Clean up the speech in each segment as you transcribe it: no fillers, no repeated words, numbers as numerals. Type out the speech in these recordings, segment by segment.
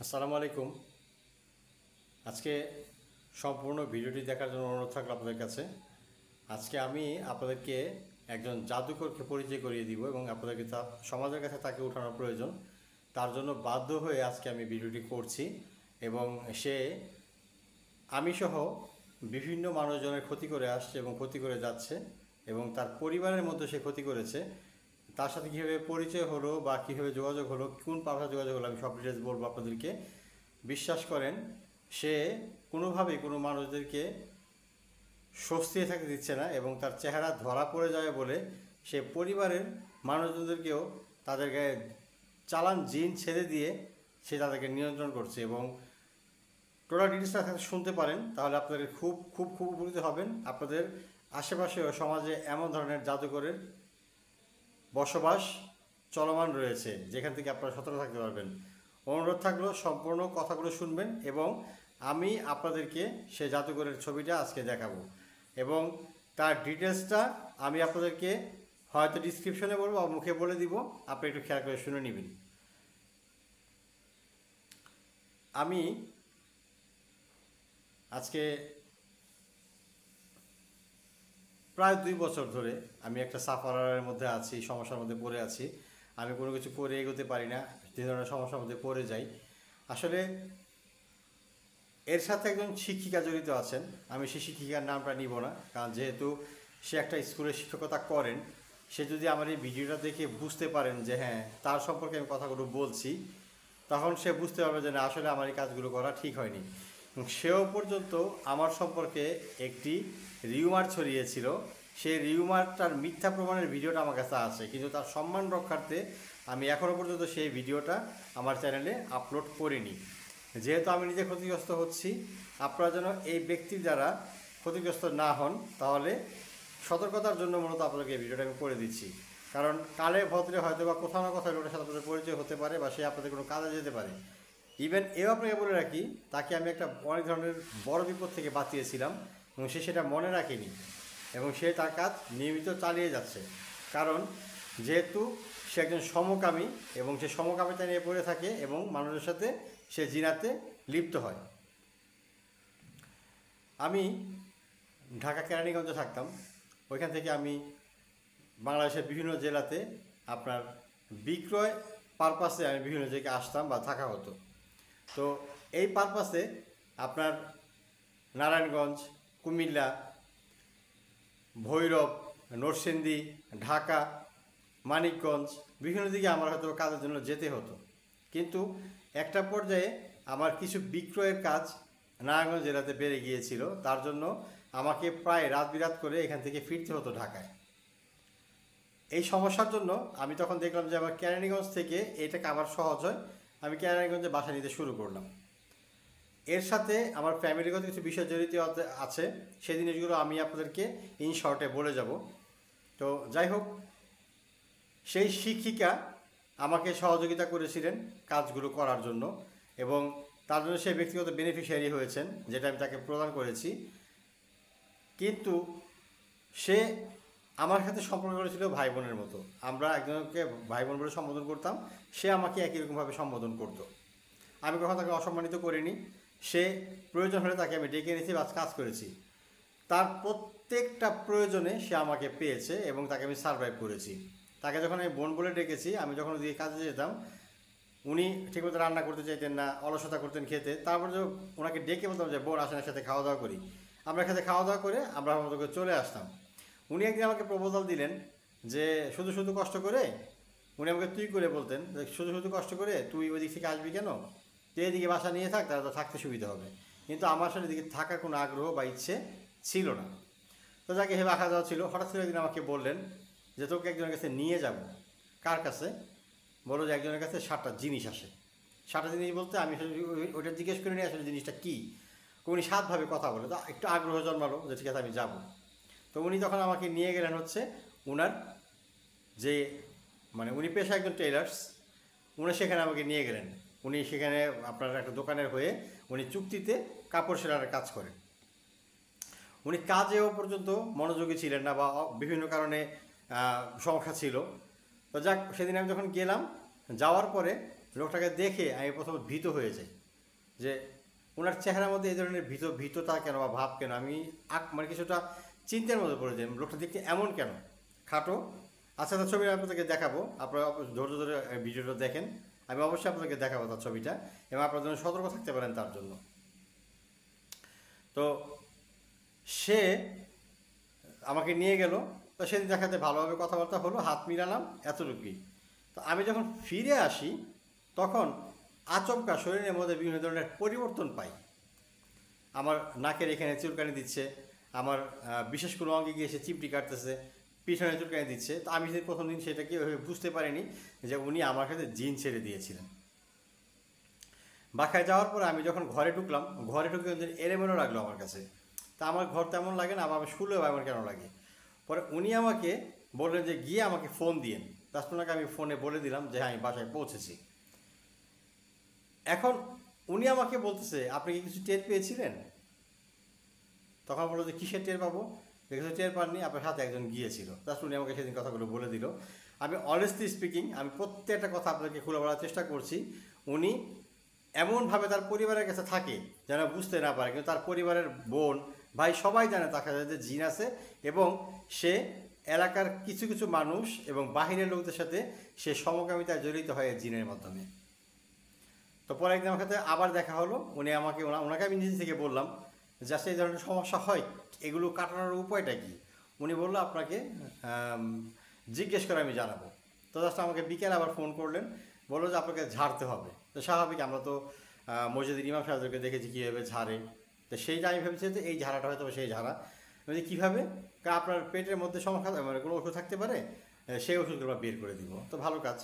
আসসালামু আলাইকুম। আজকে সম্পূর্ণ ভিডিওটি দেখার জন্য অনুরোধ থাকলো আপনাদের কাছে। আজকে আমি আপনাদেরকে একজন জাদুকরকে পরিচয় করিয়ে দিব এবং আপনাদেরকে সমাজের কাছে তাকে উঠানোর প্রয়োজন। তার জন্য বাধ্য হয়ে আজকে আমি ভিডিওটি করছি এবং সে আমি সহ বিভিন্ন মানুষজনের ক্ষতি করে আসছে এবং ক্ষতি করে যাচ্ছে এবং তার পরিবারের মধ্যে সে ক্ষতি করেছে। তার সাথে কীভাবে পরিচয় হলো বা কীভাবে যোগাযোগ হলো, কোন পাশা যোগাযোগ হলো, আমি সব ডিটেলস বলবো আপনাদেরকে। বিশ্বাস করেন, সে কোনোভাবেই কোনো মানুষদেরকে স্বস্তি থাকতে দিচ্ছে না এবং তার চেহারা ধরা পড়ে যাবে বলে সে পরিবারের মানুষজনদেরকেও তাদের গায়ে চালান জিন ছেড়ে দিয়ে সে তাদেরকে নিয়ন্ত্রণ করছে। এবং টোটাল ডিটেলসটা শুনতে পারেন, তাহলে আপনাদের খুব খুব খুব উপকৃত হবেন। আপনাদের আশেপাশেও সমাজে এমন ধরনের জাদুকরের বসবাস চলমান রয়েছে, যেখান থেকে আপনারা সতর্ক থাকতে পারবেন। অনুরোধ থাকলো সম্পূর্ণ কথাগুলো শুনবেন এবং আমি আপনাদেরকে সে জাদুকরের ছবিটা আজকে দেখাবো এবং তার ডিটেলসটা আমি আপনাদেরকে হয়তো ডিসক্রিপশনে বলবো বা মুখে বলে দিব, আপনি একটু খেয়াল করে শুনে নেবেন। আমি আজকে প্রায় 2 বছর ধরে আমি একটা সাফারের মধ্যে আছি, সমস্যার মধ্যে পড়ে আছি। আমি কোনো কিছু করে এগোতে পারি না, যে ধরনের সমস্যার মধ্যে পড়ে যাই। আসলে এর সাথে একজন শিক্ষিকা জড়িত আছেন। আমি সেই শিক্ষিকার নামটা নিব না, কারণ যেহেতু সে একটা স্কুলে শিক্ষকতা করেন, সে যদি আমার এই ভিডিওটা দেখে বুঝতে পারেন যে হ্যাঁ তার সম্পর্কে আমি কথাগুলো বলছি, তখন সে বুঝতে পারবে যে না, আসলে আমার এই কাজগুলো করা ঠিক হয়নি। সেও পর্যন্ত আমার সম্পর্কে একটি রিউমার ছড়িয়েছিল। সেই রিউমারটার মিথ্যা প্রমাণের ভিডিওটা আমার কাছে আছে, কিন্তু তার সম্মান রক্ষার্থে আমি এখনও পর্যন্ত সেই ভিডিওটা আমার চ্যানেলে আপলোড করিনি। যেহেতু আমি নিজে ক্ষতিগ্রস্ত হচ্ছি, আপনারা যেন এই ব্যক্তির দ্বারা ক্ষতিগ্রস্ত না হন, তাহলে সতর্কতার জন্য মূলত আপনাদেরকে এই ভিডিওটা আমি করে দিচ্ছি। কারণ কালে ভদ্রে হয়তো বা কোথাও না কোথাও লোকের সাথে আপনাদের পরিচয় হতে পারে বা সে আপনাদের কোনো কাজে যেতে পারে। ইভেন এও আপনাকে বলে রাখি, তাকে আমি একটা অনেক ধরনের বড় বিপদ থেকে বাঁচিয়েছিলাম এবং সে সেটা মনে রাখেনি এবং সে তার কাজ নিয়মিত চালিয়ে যাচ্ছে। কারণ যেহেতু সে একজন সমকামী এবং সে সমকামিতা নিয়ে পড়ে থাকে এবং মানুষের সাথে সে জিনাতে লিপ্ত হয়। আমি ঢাকা কেরানীগঞ্জে থাকতাম। ওইখান থেকে আমি বাংলাদেশের বিভিন্ন জেলাতে আপনার বিক্রয় পারপাসে আমি বিভিন্ন জায়গায় আসতাম বা থাকা হতো। তো এই পারপাসে আপনার নারায়ণগঞ্জ, কুমিল্লা, ভৈরব, নরসিংদী, ঢাকা, মানিকগঞ্জ বিভিন্ন দিকে আমার হয়তো কাজের জন্য যেতে হতো। কিন্তু একটা পর্যায়ে আমার কিছু বিক্রয়ের কাজ নারায়ণগঞ্জ জেলাতে বেড়ে গিয়েছিল, তার জন্য আমাকে প্রায় রাত বিরাত করে এখান থেকে ফিরতে হতো ঢাকায়। এই সমস্যার জন্য আমি তখন দেখলাম যে আমার কেরানীগঞ্জ থেকে এটা আবার সহজ হয়, আমি কেরানীগঞ্জে বাসা নিতে শুরু করলাম। এর সাথে আমার ফ্যামিলিগত কিছু বিষয় জড়িত আছে, সেই জিনিসগুলো আমি আপনাদেরকে ইন শর্টে বলে যাব। তো যাই হোক, সেই শিক্ষিকা আমাকে সহযোগিতা করেছিলেন কাজগুলো করার জন্য এবং তার জন্য সে ব্যক্তিগত বেনিফিশিয়ারি হয়েছেন, যেটা আমি তাকে প্রদান করেছি। কিন্তু সে আমার সাথে সম্পর্ক করেছিল ভাই বোনের মতো। আমরা একজনকে ভাই বোন বলে সম্বোধন করতাম, সে আমাকে একই রকমভাবে সম্বোধন করতো। আমি কখনো তাকে অসম্মানিত করিনি। সে প্রয়োজন হলে তাকে আমি ডেকে এনেছি বা কাজ করেছি। তার প্রত্যেকটা প্রয়োজনে সে আমাকে পেয়েছে এবং তাকে আমি সারভাইভ করেছি। তাকে যখন আমি বোন বলে ডেকেছি, আমি যখন ওদিকে কাজে যেতাম, উনি ঠিকমতো রান্না করতে চাইতেন না, অলসতা করতেন খেতে। তারপর যে ওনাকে ডেকে বলতাম যে বোন আসেন একসাথে খাওয়া দাওয়া করি, আমরা একসাথে খাওয়া দাওয়া করে আমরা মতো করে চলে আসতাম। উনি একদিন আমাকে প্রপোজাল দিলেন যে শুধু শুধু কষ্ট করে, উনি আমাকে তুই করে বলতেন, শুধু শুধু কষ্ট করে তুই ওই দিক থেকে আসবি কেন, তুই এদিকে বাসা নিয়ে থাক, তাহলে তো থাকতে সুবিধা হবে। কিন্তু আমার সাথে এদিকে থাকার কোনো আগ্রহ বা ইচ্ছে ছিল না। তো যাকে হেবে আসা যাওয়া ছিল, হঠাৎ করে একদিন আমাকে বললেন যে তোকে একজনের কাছে নিয়ে যাব। কার কাছে? বলো যে একজনের কাছে 7টা জিনিস আসে। 7টা জিনিস বলতে আমি ওইটা জিজ্ঞেস করে নিয়ে আসলে জিনিসটা কী। উনি 7ভাবে কথা বলে, তো একটু আগ্রহ জন্মালো যে ঠিক আছে আমি যাব। তো উনি তখন আমাকে নিয়ে গেলেন হচ্ছে ওনার যে উনি পেশা একজন টেইলার্স, উনি সেখানে আমাকে নিয়ে গেলেন। উনি সেখানে আপনার একটা দোকানের হয়ে উনি চুক্তিতে কাপড় সেলাইয়ের কাজ করেন। উনি কাজেও পর্যন্ত মনোযোগী ছিলেন না বা বিভিন্ন কারণে সমস্যা ছিল। তো যাক, সেদিন আমি যখন গেলাম, যাওয়ার পরে লোকটাকে দেখে আমি প্রথমে ভীত হয়ে যাই যে ওনার চেহারার মধ্যে এই ধরনের ভীততা কেন বা ভাব কেন। আমি মানে কিছুটা চিন্তার মধ্যে পড়ে যাই, লোকটা দেখতে এমন কেন, খাটো। আচ্ছা, তার ছবি আপনাদেরকে দেখাবো, আপনারা ধৈর্য ধরে ভিডিওটা দেখেন। আমি অবশ্যই আপনাদেরকে দেখাবো তার ছবিটা, এবং আপনার জন্য সতর্ক থাকতে পারেন তার জন্য। তো সে আমাকে নিয়ে গেল, তো সেদিন দেখাতে ভালোভাবে কথাবার্তা হলো, হাত মিলালাম, এতটুকুই। তো আমি যখন ফিরে আসি তখন আচমকা শরীরের মধ্যে বিভিন্ন ধরনের পরিবর্তন পাই। আমার নাকের এখানে চুলকানি দিচ্ছে, আমার বিশেষ কোনো অঙ্গে গিয়ে সে চিমটি কাটতেছে, পিছনে চুলকানি দিচ্ছে। তো আমি যে প্রথম দিন সেটাকে ওইভাবে বুঝতে পারিনি যে উনি আমার কাছে জিন ছেড়ে দিয়েছিলেন। বাসায় যাওয়ার পরে আমি যখন ঘরে ঢুকলাম, ঘরে ঢুকে এলোমেলো লাগলো আমার কাছে। তা আমার ঘর তেমন লাগে না, আবার আমি শুলেও আমার কেন লাগে। পরে উনি আমাকে বললেন যে গিয়ে আমাকে ফোন দিয়েন। তারপরে আমি ফোনে বলে দিলাম যে হ্যাঁ, আমি বাসায় পৌঁছেছি। এখন উনি আমাকে বলতেছে, আপনি কি কিছু টের পেয়েছিলেন? তখন বললো যে কিসের টের পাবো, কিছু টের পাননি, আপনার সাথে একজন গিয়েছিল। তারপর উনি আমাকে সেদিন কথাগুলো বলে দিল। আমি অনেস্টলি স্পিকিং, আমি প্রত্যেকটা কথা আপনাকে খুলে বলার চেষ্টা করছি। উনি এমনভাবে তার পরিবারের কাছে থাকে যেন বুঝতে না পারে, কিন্তু তার পরিবারের বোন ভাই সবাই জানে তার কাছে যে জিন আছে, এবং সে এলাকার কিছু কিছু মানুষ এবং বাহিরের লোকদের সাথে সে সমকামিতায় জড়িত হয় জিনের মাধ্যমে। তো পরে একদিন আমার সাথে আবার দেখা হলো, উনি আমাকে ওনাকে আমি নিজে থেকে বললাম যে আসলে এই ধরনের সমস্যা হয়, এগুলো কাটানোর উপায়টা কী। উনি বললো আপনাকে জিজ্ঞেস করে আমি জানাবো। তো জাস্ট আমাকে বিকেলে আবার ফোন করলেন, বললো যে আপনাকে ঝাড়তে হবে। তো স্বাভাবিক, আমরা তো মসজিদের ইমাম সাহেবদেরকে দেখেছি কীভাবে ঝাড়ে। তো সেইটা আমি ভেবেছি যে এই ঝাড়াটা হয়তো সেই ঝাড়া। মানে কীভাবে, আপনার পেটের মধ্যে সমস্যা মানে কোনো ওষুধ থাকতে পারে, সেই ওষুধগুলো বের করে দিব। তো ভালো কাজ।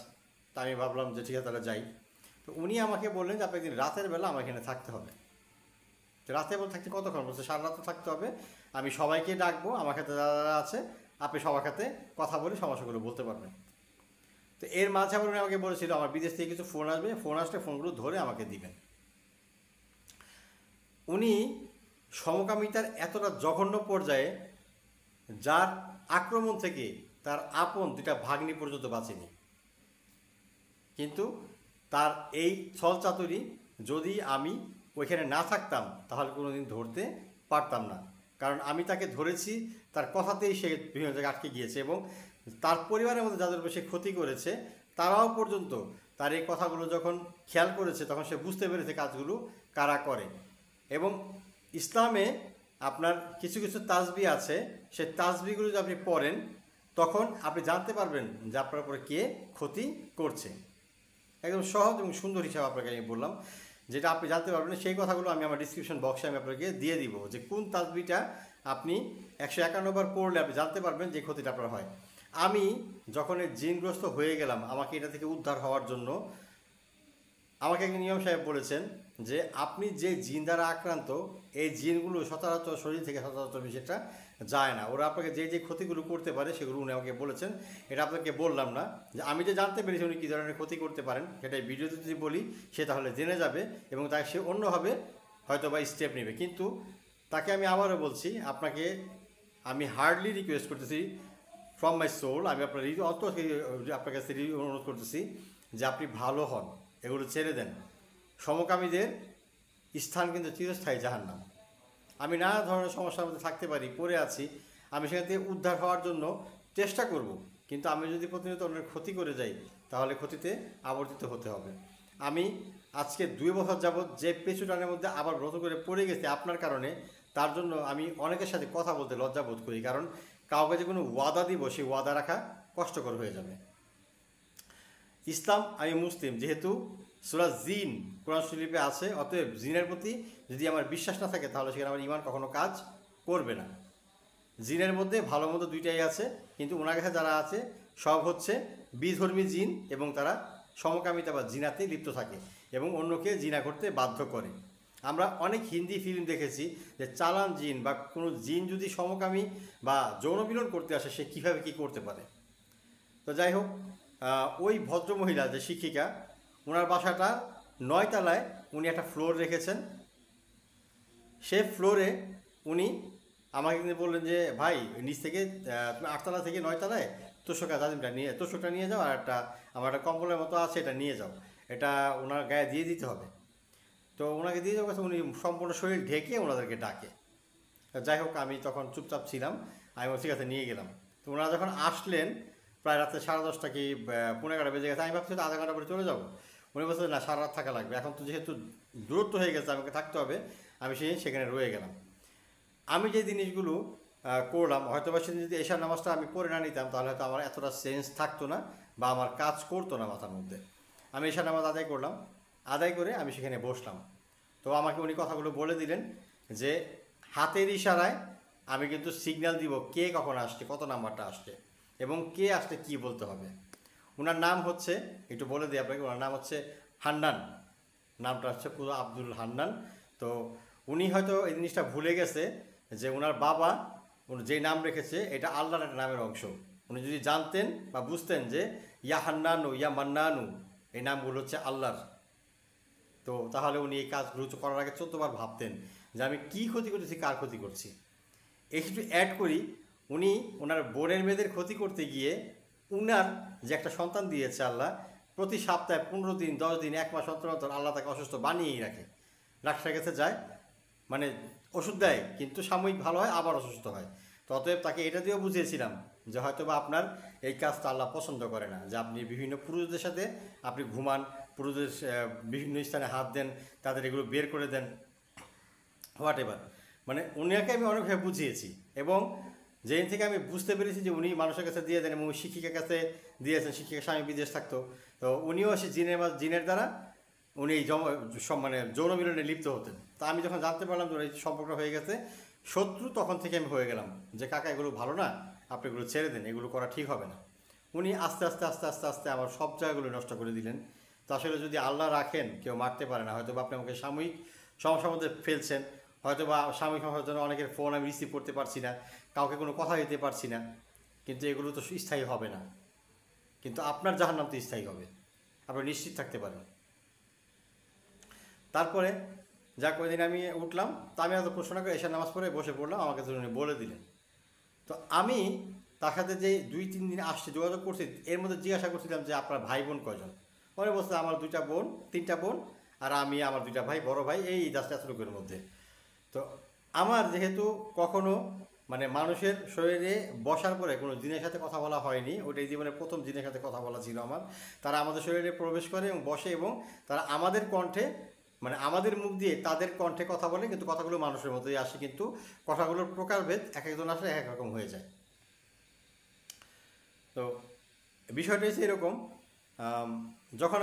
তা আমি ভাবলাম যে ঠিক আছে তাহলে যাই। তো উনি আমাকে বললেন যে আপনাকে রাতের বেলা আমার এখানে থাকতে হবে। তো রাতে বলতে থাকতে কতক্ষণ? বলছে সারা রাত থাকতে হবে, আমি সবাইকে ডাকবো, আমার সাথে যারা যারা আছে আপনি সবার সাথে কথা বলে সমস্যাগুলো বলতে পারবেন। তো এর মাঝে আবার উনি আমাকে বলেছিল আমার বিদেশ থেকে কিছু ফোন আসবে, ফোন আসলে ফোনগুলো ধরে আমাকে দিবেন। উনি সমকামিতার এতটা জঘন্য পর্যায়ে, যার আক্রমণ থেকে তার আপন দুটা ভাগ্নি পর্যন্ত বাঁচেনি। কিন্তু তার এই ছলচাতুরি যদি আমি ওইখানে না থাকতাম তাহলে কোনোদিন ধরতে পারতাম না। কারণ আমি তাকে ধরেছি, তার কথাতেই সে বিভিন্ন জায়গায় আটকে গিয়েছে, এবং তার পরিবারের মধ্যে যাদের উপর সে ক্ষতি করেছে তারাও পর্যন্ত তার এই কথাগুলো যখন খেয়াল করেছে তখন সে বুঝতে পেরেছে কাজগুলো কারা করে। এবং ইসলামে আপনার কিছু কিছু তাসবিহ আছে, সেই তাসবিহগুলো যদি আপনি পড়েন তখন আপনি জানতে পারবেন যে আপনার উপরে কে ক্ষতি করছে। একদম সহজ এবং সুন্দর হিসাবে আপনাকে আমি বললাম, যেটা আপনি জানতে পারবেন। সেই কথাগুলো আমি আমার ডিসক্রিপশন বক্সে আমি আপনাকে দিয়ে দিব, যে কোন তাসবিহটা আপনি 151 বার পড়লে আপনি জানতে পারবেন যে ক্ষতিটা আপনার হয়। আমি যখন জিনগ্রস্ত হয়ে গেলাম, আমাকে এটা থেকে উদ্ধার হওয়ার জন্য আমাকে একজন ইমাম সাহেব বলেছেন যে আপনি যে জিন দ্বারা আক্রান্ত, এই জিনগুলো সচরাচর শরীর থেকে সচরাচর সেটা যায় না, ওরা আপনাকে যে যে ক্ষতিগুলো করতে পারে সেগুলো উনি আমাকে বলেছেন। এটা আপনাকে বললাম না, যে আমি যে জানতে পেরেছি উনি কী ধরনের ক্ষতি করতে পারেন, সেটাই ভিডিওতে যদি বলি সে তাহলে জেনে যাবে এবং তাকে সে অন্যভাবে হয়তো বা স্টেপ নেবে। কিন্তু তাকে আমি আবারও বলছি, আপনাকে আমি হার্ডলি রিকোয়েস্ট করতেছি ফ্রম মাই সোল, আমি আপনার আপনার কাছে অনুরোধ করতেছি যে আপনি ভালো হন, এগুলো ছেড়ে দেন। সমকামীদের স্থান কিন্তু চিরস্থায়ী জাহান্নাম। আমি নানা ধরনের সমস্যার মধ্যে থাকতে পারি, পড়ে আছি, আমি সেখান থেকে উদ্ধার হওয়ার জন্য চেষ্টা করব, কিন্তু আমি যদি প্রতিনিয়ত অন্যের ক্ষতি করে যাই তাহলে ক্ষতিতে আবর্তিত হতে হবে। আমি আজকে 2 বছর যাবৎ যে পেছুটানের মধ্যে আবার নতুন করে পড়ে গেছি আপনার কারণে, তার জন্য আমি অনেকের সাথে কথা বলতে লজ্জা বোধ করি, কারণ কাউকে যে কোনো ওয়াদা দিব সেই ওয়াদা রাখা কষ্টকর হয়ে যাবে। ইসলাম, আমি মুসলিম, যেহেতু সূরা জিন কোরআন শরীফে আছে, অতএব জিনের প্রতি যদি আমার বিশ্বাস না থাকে তাহলে সেখানে আমার ঈমান কখনো কাজ করবে না। জিনের মধ্যে ভালো মন্দ দুইটাই আছে, কিন্তু ওনার কাছে যারা আছে সব হচ্ছে বিধর্মী জিন, এবং তারা সমকামিতা বা জিনাতে লিপ্ত থাকে এবং অন্যকে জিনা করতে বাধ্য করে। আমরা অনেক হিন্দি ফিল্ম দেখেছি যে চালান জিন বা কোনো জিন যদি সমকামী বা যৌনমিলন করতে আসে সে কীভাবে কী করতে পারে। তো যাই হোক, ওই ভদ্রমহিলা যে শিক্ষিকা, ওনার বাসাটা 9 তলায়, উনি একটা ফ্লোর রেখেছেন। সে ফ্লোরে উনি আমাকে কিন্তু বললেন যে ভাই নিচ থেকে তুমি 8 তলা থেকে 9 তলায় তোষকা জাজিমটা নিয়ে তোষকটা নিয়ে যাও, আর একটা আমার একটা কম্বলের মতো আছে এটা নিয়ে যাও। এটা ওনার গায়ে দিয়ে দিতে হবে। তো ওনাকে দিয়ে দেওয়ার কথা, উনি সম্পূর্ণ শরীর ঢেকে ওনাদেরকে ডাকে। যাই হোক, আমি তখন চুপচাপ ছিলাম, আমি ঠিক আছে নিয়ে গেলাম। তো ওনারা যখন আসলেন প্রায় রাত্রে 10:30 কি 11:30 বেজে গেছে, আমি ভাবছি তো আধা ঘন্টা পরে চলে যাবো। উনি বলছে না, সারা রাত থাকা লাগবে, এখন তো যেহেতু দূরত্ব হয়ে গেছে আমাকে থাকতে হবে। আমি সেখানে রয়ে গেলাম। আমি যে জিনিসগুলো করলাম, হয়তো বা সেদিন যদি এশার নামাজটা আমি পড়ে না নিতাম তাহলে হয়তো আমার এতটা সেন্স থাকতো না বা আমার কাজ করতো না মাথার মধ্যে। আমি এশার নামাজ আদায় করলাম, আদায় করে আমি সেখানে বসলাম। তো আমাকে উনি কথাগুলো বলে দিলেন যে হাতের ইশারায় আমি কিন্তু সিগন্যাল দিব কে কখন আসছে, কত নাম্বারটা আসছে এবং কে আসলে কি বলতে হবে। ওনার নাম হচ্ছে, একটু বলে দিই আপনাকে, ওনার নাম হচ্ছে হান্নান। নামটা হচ্ছে পুরো আব্দুল হান্নান। তো উনি হয়তো এই জিনিসটা ভুলে গেছে যে ওনার বাবা যে নাম রেখেছে এটা আল্লাহর একটা নামের অংশ। উনি যদি জানতেন বা বুঝতেন যে ইয়া হান্নানু ইয়া মান্নানু এই নামগুলো হচ্ছে আল্লাহর, তো তাহলে উনি এই কাজগুলো করার আগে 14 বার ভাবতেন যে আমি কী ক্ষতি করতেছি, কার ক্ষতি করছি। একটু অ্যাড করি, উনি ওনার বোনের মেয়েদের ক্ষতি করতে গিয়ে উনার যে একটা সন্তান দিয়েছে আল্লাহ, প্রতি সপ্তাহে 15 দিন 10 দিন 1 মাস অন্তর অন্তর আল্লাহ তাকে অসুস্থ বানিয়েই রাখে। ডাক্তারের কাছে যায়, মানে ওষুধ দেয় কিন্তু সাময়িক ভালো হয় আবার অসুস্থ হয়। তো অতএব তাকে এটা দিয়েও বুঝিয়েছিলাম যে হয়তো বা আপনার এই কাজটা আল্লাহ পছন্দ করে না, যে আপনি বিভিন্ন পুরুষদের সাথে আপনি ঘুমান, পুরুষদের বিভিন্ন স্থানে হাত দেন, তাদের এগুলো বের করে দেন, হোয়াট এভার। মানে উনাকে আমি অনেকভাবে বুঝিয়েছি এবং যেদিন থেকে আমি বুঝতে পেরেছি যে উনি মানুষের কাছে দিয়ে দেন এবং শিক্ষিকার কাছে দিয়েছেন, শিক্ষিকার স্বামী বিদেশ থাকতো, তো উনিও সে জিনের দ্বারা উনি এই মানে যৌন মিলনে লিপ্ত হতেন। তা আমি যখন জানতে পারলাম যে এই সম্পর্কটা হয়ে গেছে শত্রু, তখন থেকে আমি হয়ে গেলাম যে কাকা এগুলো ভালো না, আপনি এগুলো ছেড়ে দেন, এগুলো করা ঠিক হবে না। উনি আস্তে আস্তে আস্তে আস্তে আস্তে আমার সব জায়গাগুলো নষ্ট করে দিলেন। তো আসলে যদি আল্লাহ রাখেন কেউ মারতে পারে না। হয়তো বা আপনি আমাকে সাময়িক সমস্যার মধ্যে ফেলছেন, হয়তো বা সাময়িক সমস্যার জন্য অনেকের ফোন আমি রিসিভ করতে পারছি না, কাউকে কোনো কথা দিতে পারছি না, কিন্তু এগুলো তো স্থায়ী হবে না। কিন্তু আপনার জাহান্নাম তো স্থায়ী হবে, আপনি নিশ্চিত থাকতে পারেন। তারপরে যাক ওই দিন আমি উঠলাম, তা আমি এত প্রশ্ন করে এশার নামাজ পড়ে বসে পড়লাম, আমাকে উনি বলে দিলেন। তো আমি তার সাথে যে 2-3 দিন আসছে যোগাযোগ করছি, এর মধ্যে জিজ্ঞাসা করছিলাম যে আপনার ভাই বোন কয়জন। পরে বলছে আমার 2টা বোন, 3টা বোন আর আমি, আমার 2টা ভাই, বড় ভাই, এই জাস্ট এতটুকুর মধ্যে। তো আমার যেহেতু কখনো মানে মানুষের শরীরে বসার পরে কোনো জিনের সাথে কথা বলা হয়নি, ওটাই জীবনের প্রথম জিনের সাথে কথা বলা ছিল আমার। তারা আমাদের শরীরে প্রবেশ করে এবং বসে এবং তারা আমাদের কণ্ঠে, মানে আমাদের মুখ দিয়ে তাদের কণ্ঠে কথা বলে, কিন্তু কথাগুলো মানুষের মতোই আসে, কিন্তু কথাগুলোর প্রকারভেদ এক একজন আসলে এক এক রকম হয়ে যায়। তো বিষয়টা হচ্ছে এরকম, যখন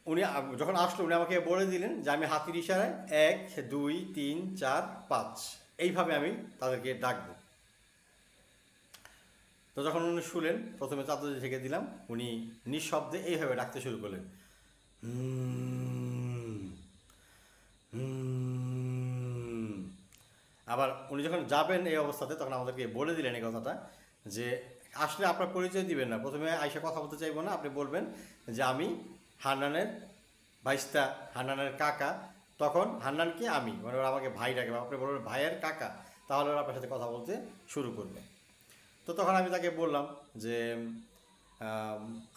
উনি যখন আসলো উনি আমাকে বলে দিলেন যে আমি হাতির ইশারায় 1 2 3 4 5 এইভাবে আমি তাদেরকে ডাকবো। তো যখন উনি শুনলেন, প্রথমে চাদর ঢেকে দিলাম, উনি নিঃশব্দে এইভাবে ডাকতে শুরু করলেন, আবার উনি যখন যাবেন এই অবস্থাতে তখন আমাদেরকে বলে দিলেন এই কথাটা যে আসলে আপনার পরিচয় দিবেন না, প্রথমে আইসা কথা বলতে চাইবো না, আপনি বলবেন যে আমি হান্নানের ভাইস্তা, হান্নানের কাকা। তখন হান্নানকে আমি, মানে ওরা আমাকে ভাই ডাকে, আপনি বলবেন ভাইয়ের কাকা, তাহলে ওরা আপনার সাথে কথা বলতে শুরু করবে। তো তখন আমি তাকে বললাম যে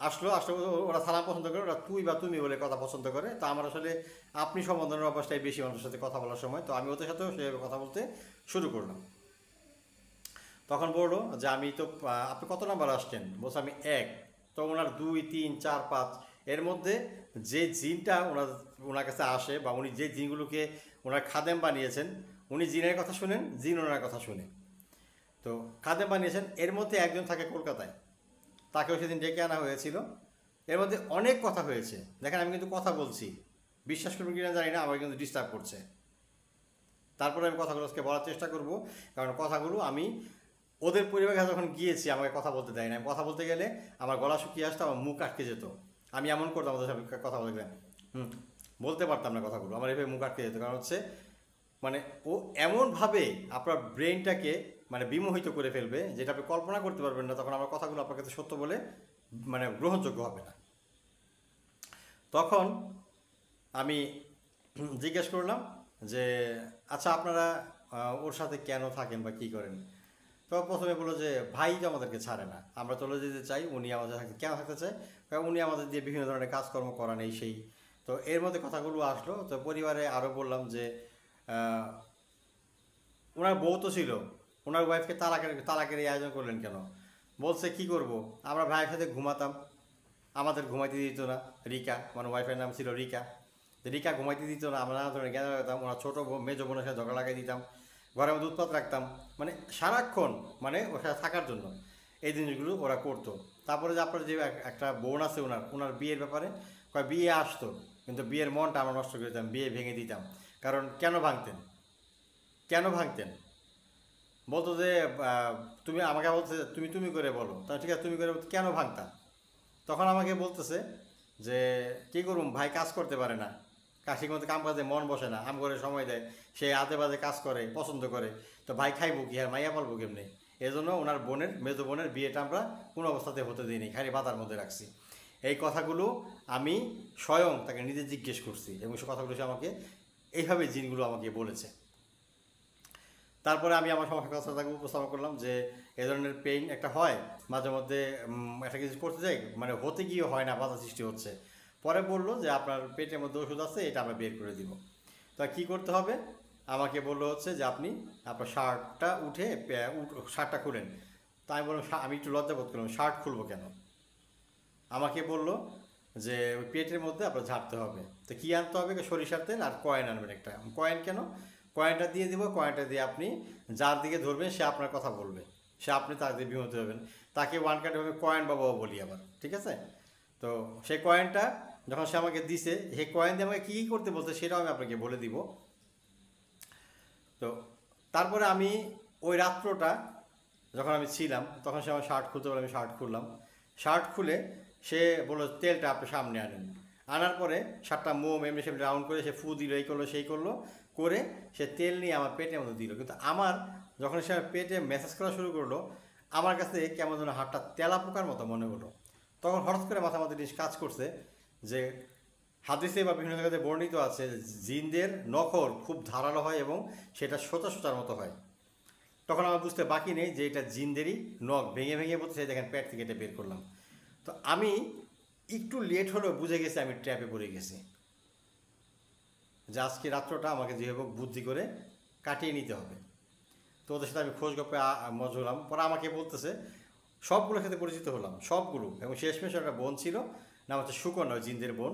আসলো আসলো, ওরা সালাম পছন্দ করে, ওরা তুই বা তুমি বলে কথা পছন্দ করে। তো আমার আসলে আপনি সম্বোধনের অভ্যাসটাই বেশি মানুষের সাথে কথা বলার সময়, তো আমি ওদের সাথেও সেভাবে কথা বলতে শুরু করলাম। তখন বললো যে আমি তো, আপনি কত নাম্বার আসছেন? বলছে আমি 1। তো ওনার 2 3 4 5 এর মধ্যে যে জিনটা ওনার কাছে আসে বা উনি যে জিনগুলোকে ওনার খাদেম বানিয়েছেন, উনি জিনের কথা শুনেন, জিন ওনার কথা শুনে। তো খাদেম বানিয়েছেন, এর মধ্যে একজন থাকে কলকাতায়, তাকেও সেদিন ডেকে আনা হয়েছিল। এর মধ্যে অনেক কথা হয়েছে, দেখেন আমি কিন্তু কথা বলছি, বিশ্বাস করবেন কিনা জানি না, আমার কিন্তু ডিস্টার্ব করছে। তারপরে আমি কথাগুলো আজকে বলার চেষ্টা করব, কারণ কথাগুলো আমি ওদের পরিবারে যখন গিয়েছি আমাকে কথা বলতে দেয় না। আমি কথা বলতে গেলে আমার গলা শুকিয়ে আসতো, আমার মুখ আটকে যেত, আমি এমন করতাম ওদের সাথে কথা বলতে গেলে বলতে পারতাম না কথাগুলো, আমার এভাবে মুখ আটকে যেত। কারণ হচ্ছে মানে ও এমনভাবে আপনার ব্রেনটাকে মানে বিমোহিত করে ফেলবে যেটা আপনি কল্পনা করতে পারবেন না, তখন আমার কথাগুলো আপনার কাছে সত্য বলে মানে গ্রহণযোগ্য হবে না। তখন আমি জিজ্ঞেস করলাম যে আচ্ছা আপনারা ওর সাথে কেন থাকেন বা কী করেন? তো প্রথমে বললো যে ভাই তো আমাদেরকে ছাড়ে না, আমরা চলে যেতে চাই, উনি আমাদের থাকতে কেন থাকতে চায়, কারণ উনি আমাদের দিয়ে বিভিন্ন ধরনের কাজকর্ম করান এই সেই। তো এর মধ্যে কথাগুলো আসলো। তো পরিবারে আরও বললাম যে ওনার বউ তো ছিল, ওনার ওয়াইফকে তালাকের এই আয়োজন করলেন কেন? বলছে কি করব, আমরা ভাইয়ের সাথে ঘুমাতাম, আমাদের ঘুমাইতে দিত না। রিকা, মানে ওয়াইফের নাম ছিল রিকা। রিকা ঘুমাইতে দিত না, আমরা নানা ধরনের জ্ঞান রাখতাম, ওনার ছোটো মেজো বোনের সাথে ঝগড়া লাগাই দিতাম, ঘরের মধ্যে উৎপাত রাখতাম, মানে সারাক্ষণ মানে ওর সাথে থাকার জন্য এই জিনিসগুলো ওরা করতো। তারপরে যে আপনার যে একটা বোন আছে ওনার বিয়ের ব্যাপারে কয় বিয়ে আসতো, কিন্তু বিয়ের মনটা আমরা নষ্ট করে দিতাম, বিয়ে ভেঙে দিতাম। কারণ কেন ভাঙতেন বলতো যে তুমি আমাকে বলতে তুমি করে বলো, তা ঠিক আছে তুমি করে কেন ভাঙতা? তখন আমাকে বলতেছে যে কী করুম ভাই, কাজ করতে পারে না, কাশির মধ্যে কাম কাজে মন বসে না, আম করে সময় দেয়, সে আদে বাজে কাজ করে, পছন্দ করে, তো ভাই খাইবো কি আর মাইয়া পালবো কেমনি? এই জন্য ওনার মেজো বোনের বিয়েটা আমরা কোনো অবস্থাতে হতে দিইনি, খালি বাতার মধ্যে রাখছি। এই কথাগুলো আমি স্বয়ং তাকে নিজে জিজ্ঞেস করছি, এবং সে কথাগুলো সে আমাকে এইভাবে জিনগুলো আমাকে বলেছে। তারপরে আমি আমার সমস্যার কথা তাকে উপস্থাপন করলাম যে এ ধরনের পেইন একটা হয় মাঝে মধ্যে, একটা কিছু করতে যাই মানে হতে গিয়ে হয় না, বাধা সৃষ্টি হচ্ছে। পরে বললো যে আপনার পেটের মধ্যে ওষুধ আছে, এটা আমরা বের করে দিব। তা কী করতে হবে? আমাকে বললো হচ্ছে যে আপনি আপনার শার্টটা শার্টটা খুলেন। তা আমি বললাম, আমি একটু লজ্জা বোধ করলাম, শার্ট খুলবো কেন? আমাকে বললো যে ওই পেটের মধ্যে আপনার ঝাড়তে হবে। তো কী আনতে হবে? সরিষার তেল আর কয়েন আনবেন একটা। কয়েন কেন? কয়েনটা দিয়ে দিব, কয়েনটা দিয়ে আপনি যার দিকে ধরবেন সে আপনার কথা বলবে, আপনি তার দিয়ে বিমত হবেন। তাকে ওয়ান কার্ড হবে কয়েন বাবাও বলি আবার, ঠিক আছে? তো সেই কয়েনটা যখন সে আমাকে দিছে, সেই কয়েন দিয়ে আমাকে কী কী করতে বলছে সেটাও আমি আপনাকে বলে দিব। তো তারপরে আমি ওই রাত্রটা যখন আমি ছিলাম, তখন সে আমার শার্ট খুলতে বলে, আমি শার্ট খুললাম। শার্ট খুলে সে বললো তেলটা আপনি সামনে আনেন। আনার পরে শার্টটা মোম এমনি সেমনি রাউন্ড করে সে ফু দিল, এই করলো সেই করলো করে সে তেল নিয়ে আমার পেটের মধ্যে দিল। কিন্তু আমার যখন সে আমার পেটে ম্যাসাজ করা শুরু করলো, আমার কাছে কেমন যেন হাতটা তেলা পোকার মতো মনে হলো। তখন হঠাৎ করে মাথার মধ্যে জিনিস কাজ করছে যে হাদিসে বা বিভিন্ন জায়গাতে বর্ণিত আছে জিনদের নখর খুব ধারালো হয় এবং সেটা সোঁচার মতো হয়। তখন আমার বুঝতে বাকি নেই যে এটা জিনদেরই নখ ভেঙে ভেঙে বলতে, সেই দেখেন পেট থেকে এটা বের করলাম। তো আমি একটু লেট হলেও বুঝে গেছি আমি ট্র্যাপে পড়ে গেছি, যে আজকে রাত্রটা আমাকে যেভাবে বুদ্ধি করে কাটিয়ে নিতে হবে। তো ওদের সাথে আমি খোঁজ গপ্পে মজ হলাম। পরে আমাকে বলতেছে, সবগুলোর সাথে পরিচিত হলাম, সবগুলো, এবং শেষমেশ একটা বোন ছিল, নাম হচ্ছে সুকন্যা, ওই জিনদের বোন,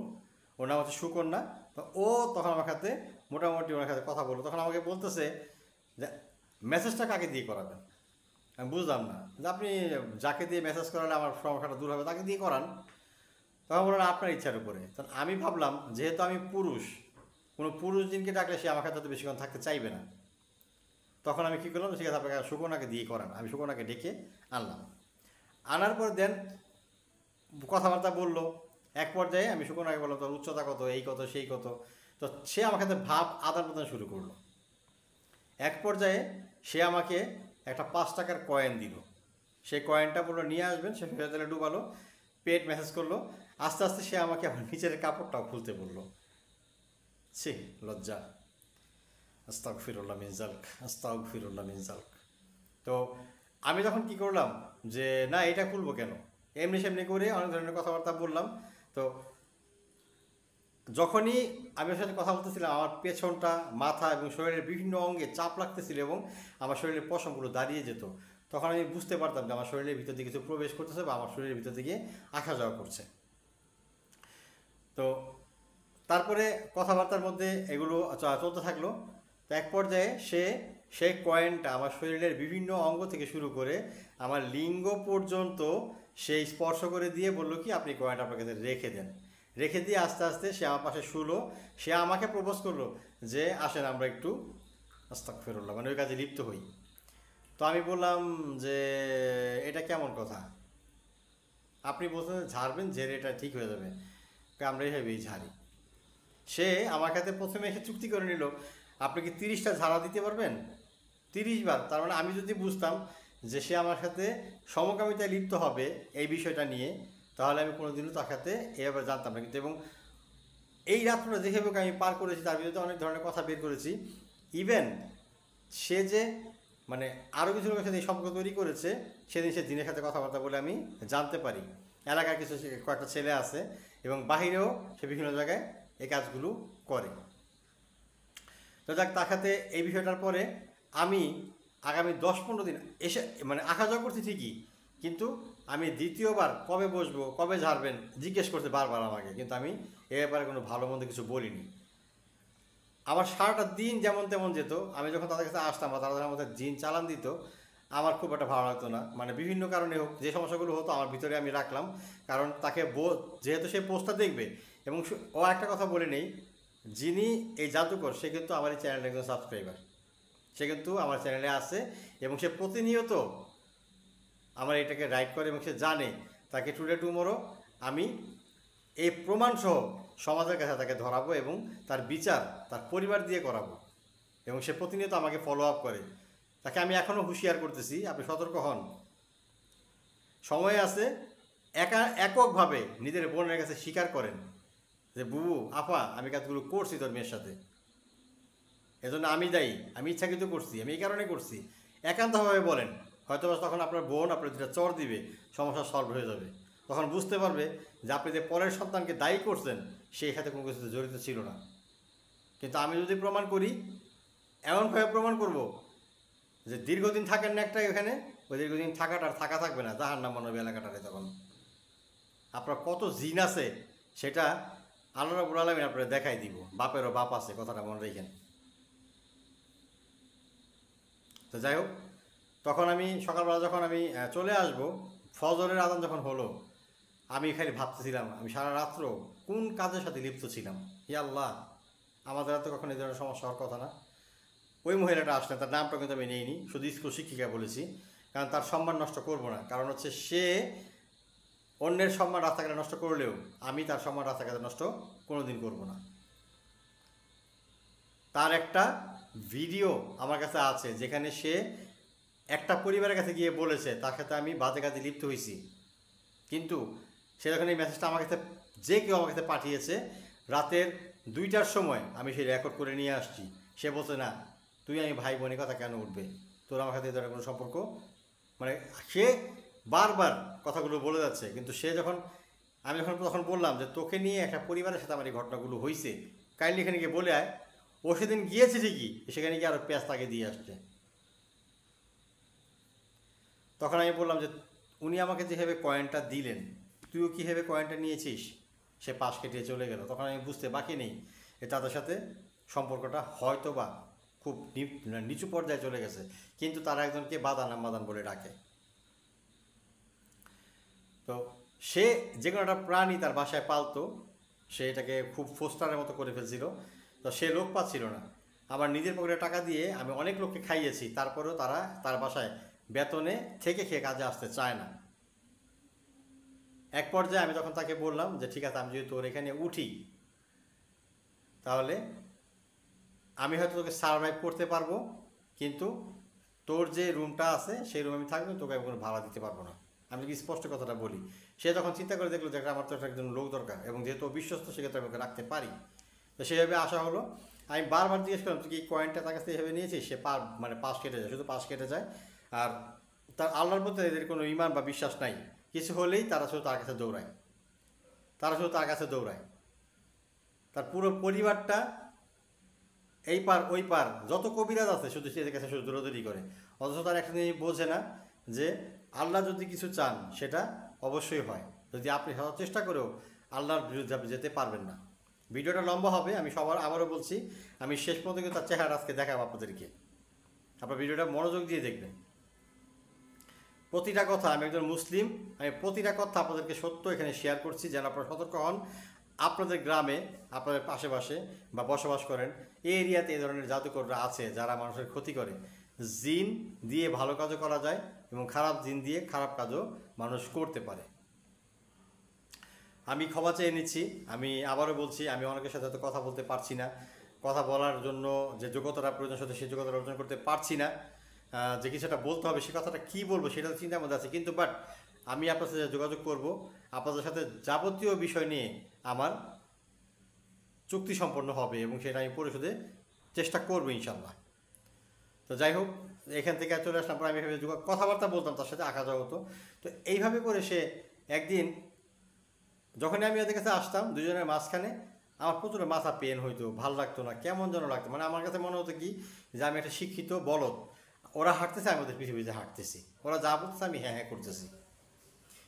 ওর নাম হচ্ছে সুকন্যা। তো ও তখন আমার সাথে মোটামুটি ওনার সাথে কথা বললো। তখন আমাকে বলতেছে যে মেসেজটা কাকে দিয়ে করাবেন? আমি বুঝলাম না, যে আপনি যাকে দিয়ে মেসেজ করালে আমার সমস্যাটা দূর হবে তাকে দিয়ে করান। তখন বললেন আপনার ইচ্ছার উপরে। তখন আমি ভাবলাম যেহেতু আমি পুরুষ, কোনো পুরুষ জিনকে ডাকলে সে আমার কাছে তো বেশিক্ষণ থাকতে চাইবে না। তখন আমি কী করলাম, ঠিক আছে আপনাকে সুকন্যাকে দিয়ে করান। আমি সুকন্যাকে ডেকে আনলাম। আনার পর দেন কথাবার্তা বললো। এক পর্যায়ে আমি সুকন্যাকে বললাম তোর উচ্চতা কত, এই কত সেই কত। তো সে আমার কাছে ভাব আদান প্রদান শুরু করলো। এক পর্যায়ে সে আমাকে একটা 5 টাকার কয়েন দিল। সেই কয়েনটা বললো নিয়ে আসবেন, সে ফেরত তেলে ডুবালো, পেট ম্যাসেজ করলো। আস্তে আস্তে সে আমাকে আমার নিচের কাপড়টাও খুলতে বললো। ছি, লজ্জা। আস্তাগফিরুল্লাহ মিন যালিক, আস্তাগফিরুল্লাহ মিন যালিক। তো আমি তখন কি করলাম যে না, এটা খুলবো কেন, এমনি সেমনি করে অনেক ধরনের কথাবার্তা বললাম। তো যখনই আমি ওর সাথে কথা বলতেছিলাম, আমার পেছনটা, মাথা এবং শরীরের বিভিন্ন অঙ্গে চাপ লাগতেছিল এবং আমার শরীরের পশমগুলো দাঁড়িয়ে যেত। তখন আমি বুঝতে পারতাম যে আমার শরীরের ভিতর দিকে কিছু প্রবেশ করতেছে বা আমার শরীরের ভিতর দিকে আসা যাওয়া করছে। তো তারপরে কথাবার্তার মধ্যে এগুলো চলতে থাকলো। তো এক পর্যায়ে সেই কয়েনটা আমার শরীরের বিভিন্ন অঙ্গ থেকে শুরু করে আমার লিঙ্গ পর্যন্ত সেই স্পর্শ করে দিয়ে বললো কি আপনি কয়েনটা আপনার কাছে রেখে দেন। রেখে দিয়ে আস্তে আস্তে সে আমার পাশে শুলো। সে আমাকে প্রপোজ করলো যে আসেন আমরা একটু আস্তাগফিরুল্লাহ মানে ওই কাজে লিপ্ত হই। তো আমি বললাম যে এটা কেমন কথা, আপনি বলছেন ঝাড়বেন, ঝেড়ে এটা ঠিক হয়ে যাবে, আমরা এইভাবেই ঝাড়ি। সে আমার কাছে প্রথমে এসে চুক্তি করে নিল আপনি কি 30টা ঝাড়া দিতে পারবেন, 30 বার। তার মানে আমি যদি বুঝতাম যে সে আমার সাথে সমকামিতায় লিপ্ত হবে এই বিষয়টা নিয়ে, তাহলে আমি কোনোদিনও তার সাথে এভাবে জানতাম না। কিন্তু এবং এই রাত্রটা যেভাবে আমি পার করেছি তার ভিতরে অনেক ধরনের কথা বের করেছি। ইভেন সে যে মানে আরও কিছু লোকের সাথে এই সম্পর্ক তৈরি করেছে, সেদিন সে জিনের সাথে কথাবার্তা বলে আমি জানতে পারি। এলাকায় কিছু কয়েকটা ছেলে আছে এবং বাহিরেও সে বিভিন্ন জায়গায় এই কাজগুলো করে। তো যাক, তার সাথে এই বিষয়টার পরে আমি আগামী 10-15 দিন এসে মানে আসা যাওয়া করছি ঠিকই, কিন্তু আমি দ্বিতীয়বার কবে বসবো, কবে ঝাড়বেন জিজ্ঞেস করতে বারবার আমাকে, কিন্তু আমি এ ব্যাপারে কোনো ভালো মন্দ কিছু বলিনি। আমার সারাটা দিন যেমন তেমন যেত, আমি যখন তাদের কাছে আসতাম বা তারা আমাদের জিন চালান দিত, আমার খুব একটা ভালো লাগতো না। মানে বিভিন্ন কারণে হোক, যে সমস্যাগুলো হতো আমার ভিতরে আমি রাখলাম, কারণ তাকে যেহেতু সে পোস্টটা দেখবে। এবং ও একটা কথা বলে নেই, যিনি এই জাদুকর সে কিন্তু আমার এই চ্যানেলের একজন সাবস্ক্রাইবার, সে কিন্তু আমার চ্যানেলে আছে এবং সে প্রতিনিয়ত আমার এটাকে রাইট করে এবং সে জানে তাকে টুডে টুমোরো আমি এই প্রমাণসহ সমাজের কাছে তাকে ধরাবো এবং তার বিচার তার পরিবার দিয়ে করাবো। এবং সে প্রতিনিয়ত আমাকে ফলো আপ করে। তাকে আমি এখনও হুঁশিয়ার করতেছি, আপনি সতর্ক হন, সময় আছে। এককভাবে নিজের বোনের কাছে স্বীকার করেন যে বুবু আপা আমি কাজগুলো করছি তোর মেয়ের সাথে, এজন্য আমি দায়ী, আমি ইচ্ছাকৃত করছি, আমি এই কারণে করছি, একান্তভাবে বলেন। হয়তো তখন আপনার বোন আপনার দুটা চর দিবে, সমস্যা সলভ হয়ে যাবে। তখন বুঝতে পারবে যে আপনি যে পরের সন্তানকে দায়ী করছেন সেই সাথে কোনো কিছুতে জড়িত ছিল না। কিন্তু আমি যদি প্রমাণ করি, এমনভাবে প্রমাণ করব যে দীর্ঘদিন থাকেন না একটা এখানে, ওই দীর্ঘদিন থাকাটা থাকা থাকবে না, জাহান্নাম মনে হবে এলাকাটারে। তখন আপনার কত জিন আছে সেটা আল্লাহ রাব্বুল আলামিন আপনারা দেখাই দিব। বাপেরও বাপ আছে, কথাটা মনে রেখেন। তো যাই হোক, তখন আমি সকালবেলা যখন আমি চলে আসব, ফজরের আজান যখন হলো, আমি খালি ভাবতেছিলাম আমি সারা রাত্র কোন কাজের সাথে লিপ্ত ছিলাম। ই আল্লাহ, আমাদের হাতে কখনো এই ধরনের সমস্যা হওয়ার কথা না। ওই মহিলাটা আসলেন, তার নামটা কিন্তু আমি নেইনি, শুধু স্কুল শিক্ষিকা বলেছি, কারণ তার সম্মান নষ্ট করব না। কারণ হচ্ছে সে অন্যের সম্মান রাস্তাঘাটে নষ্ট করলেও আমি তার সম্মান রাস্তাঘাটে নষ্ট কোনোদিন করব না। তার একটা ভিডিও আমার কাছে আছে যেখানে সে একটা পরিবারের কাছে গিয়ে বলেছে তার সাথে আমি বাজে কাজে লিপ্ত হয়েছি, কিন্তু সে যখন এই মেসেজটা আমার কাছে যে কেউ আমার কাছে পাঠিয়েছে, রাতের 2টার সময় আমি সেই রেকর্ড করে নিয়ে আসছি। সে বলছে না, তুই আমি ভাই বোনের কথা কেন উঠবে, তোর আমার সাথে এ ধরনের কোনো সম্পর্ক, মানে সে বারবার কথাগুলো বলে যাচ্ছে। কিন্তু সে যখন আমি তখন বললাম যে তোকে নিয়ে একটা পরিবারের সাথে আমার এই ঘটনাগুলো হয়েছে, কাইন্ডলি এখানে গিয়ে বলে আয়, ও সেদিন গিয়েছে ঠিকই, সেখানে গিয়ে আরও পেঁয়াজ তাকে দিয়ে আসছে। তখন আমি বললাম যে উনি আমাকে যেভাবে কয়েনটা দিলেন, তুইও কীভাবে কয়েনটা নিয়েছিস, সে পাশ কেটে চলে গেল। তখন আমি বুঝতে বাকি নেই যে তাদের সাথে সম্পর্কটা হয়তো বা খুব নিচু পর্যায়ে চলে গেছে, কিন্তু তারা একজনকে বাদান আম্মাদান বলে ডাকে। তো সে যে কোনো একটা প্রাণী তার বাসায় পালতো, সে এটাকে খুব ফোস্টারের মতো করে ফেলছিল। তো সে লোক পাচ্ছিল না। আবার নিজের পকেটে টাকা দিয়ে আমি অনেক লোককে খাইয়েছি, তারপরেও তারা তার বাসায় বেতনে থেকে খেয়ে কাজে আসতে চায় না। এক পর্যায়ে আমি তখন তাকে বললাম যে ঠিক আছে, আমি যদি তোর এখানে উঠি তাহলে আমি হয়তো তোকে সারভাইভ করতে পারবো, কিন্তু তোর যে রুমটা আছে সেই রুমে আমি থাকবো, তোকে আমি কোনো ভাড়া দিতে পারবো না। আমি কি স্পষ্ট কথাটা বলি। সে যখন চিন্তা করে দেখলো যে আমার তো একজন লোক দরকার, এবং যেহেতু বিশ্বস্ত সেক্ষেত্রে আমি ওকে রাখতে পারি, তো সেভাবে আসা হলো। আমি বারবার জিজ্ঞেস করলাম তুই কি কয়েনটা তার কাছ থেকে এভাবে নিয়েছিস, সে মানে পাশ কেটে যায়, শুধু পাশ কেটে যায়। আর তার আল্লাহর প্রতি এদের কোনো ইমান বা বিশ্বাস নাই, কিছু হলেই তারা শুধু তার কাছে দৌড়ায়, তার পুরো পরিবারটা এই পার ওই পার যত কবিরাজ আছে শুধু সেদের কাছে শুধু দৌড়াদৌড়ি করে। অথচ তার একটা জিনিস বোঝে না যে আল্লাহ যদি কিছু চান সেটা অবশ্যই হয়, যদি আপনি চেষ্টা করেও আল্লাহর বিরুদ্ধে আপনি যেতে পারবেন না। ভিডিওটা লম্বা হবে, আমি আবারও বলছি, আমি শেষ পর্যন্ত কিন্তু তার চেহারা আজকে দেখাবো আপনাদেরকে। আপনার ভিডিওটা মনোযোগ দিয়ে দেখবেন। প্রতিটা কথা, আমি একজন মুসলিম, আমি প্রতিটা কথা আপনাদেরকে সত্য এখানে শেয়ার করছি, যেন আপনারা সতর্ক হন। আপনাদের গ্রামে, আপনাদের আশেপাশে বা বসবাস করেন এই এরিয়াতে এই ধরনের জাদুকররা আছে যারা মানুষের ক্ষতি করে। জিন দিয়ে ভালো কাজও করা যায় এবং খারাপ জিন দিয়ে খারাপ কাজও মানুষ করতে পারে। আমি ক্ষমা চেয়ে নিচ্ছি। আমি আবারও বলছি, আমি অনেকের সাথে হয়তো কথা বলতে পারছি না, কথা বলার জন্য যে যোগ্যতাটা প্রয়োজন সাথে সেই যোগ্যতা অর্জন করতে পারছি না, যে কিছুটা বলতে হবে সে কথাটা কী বলবো সেটা চিন্তার মধ্যে আছে। কিন্তু বাট আমি আপনার সাথে যোগাযোগ করব, আপনাদের সাথে যাবতীয় বিষয় নিয়ে আমার চুক্তি সম্পন্ন হবে এবং সেটা আমি পরিশোধে চেষ্টা করবো ইনশাল্লাহ। তো যাই হোক, এখান থেকে চলে আসলাম পরে আমি ভেবে কথাবার্তা বলতাম, তার সাথে আঁকা যাওয়া হতো। তো এইভাবে করে সে একদিন যখনই আমি ওদের কাছে আসতাম দুজনের মাঝখানে আমার প্রচুর মাথা পেন হইতো, ভালো লাগতো না, কেমন যেন লাগতো। মানে আমার কাছে মনে হতো কি যে আমি একটা শিক্ষিত বলদ, ওরা হাঁটতেছে আমি ওদের পৃথিবীতে হাঁটতেছি, ওরা যা বলতেছে আমি হ্যাঁ হ্যাঁ করতেছি।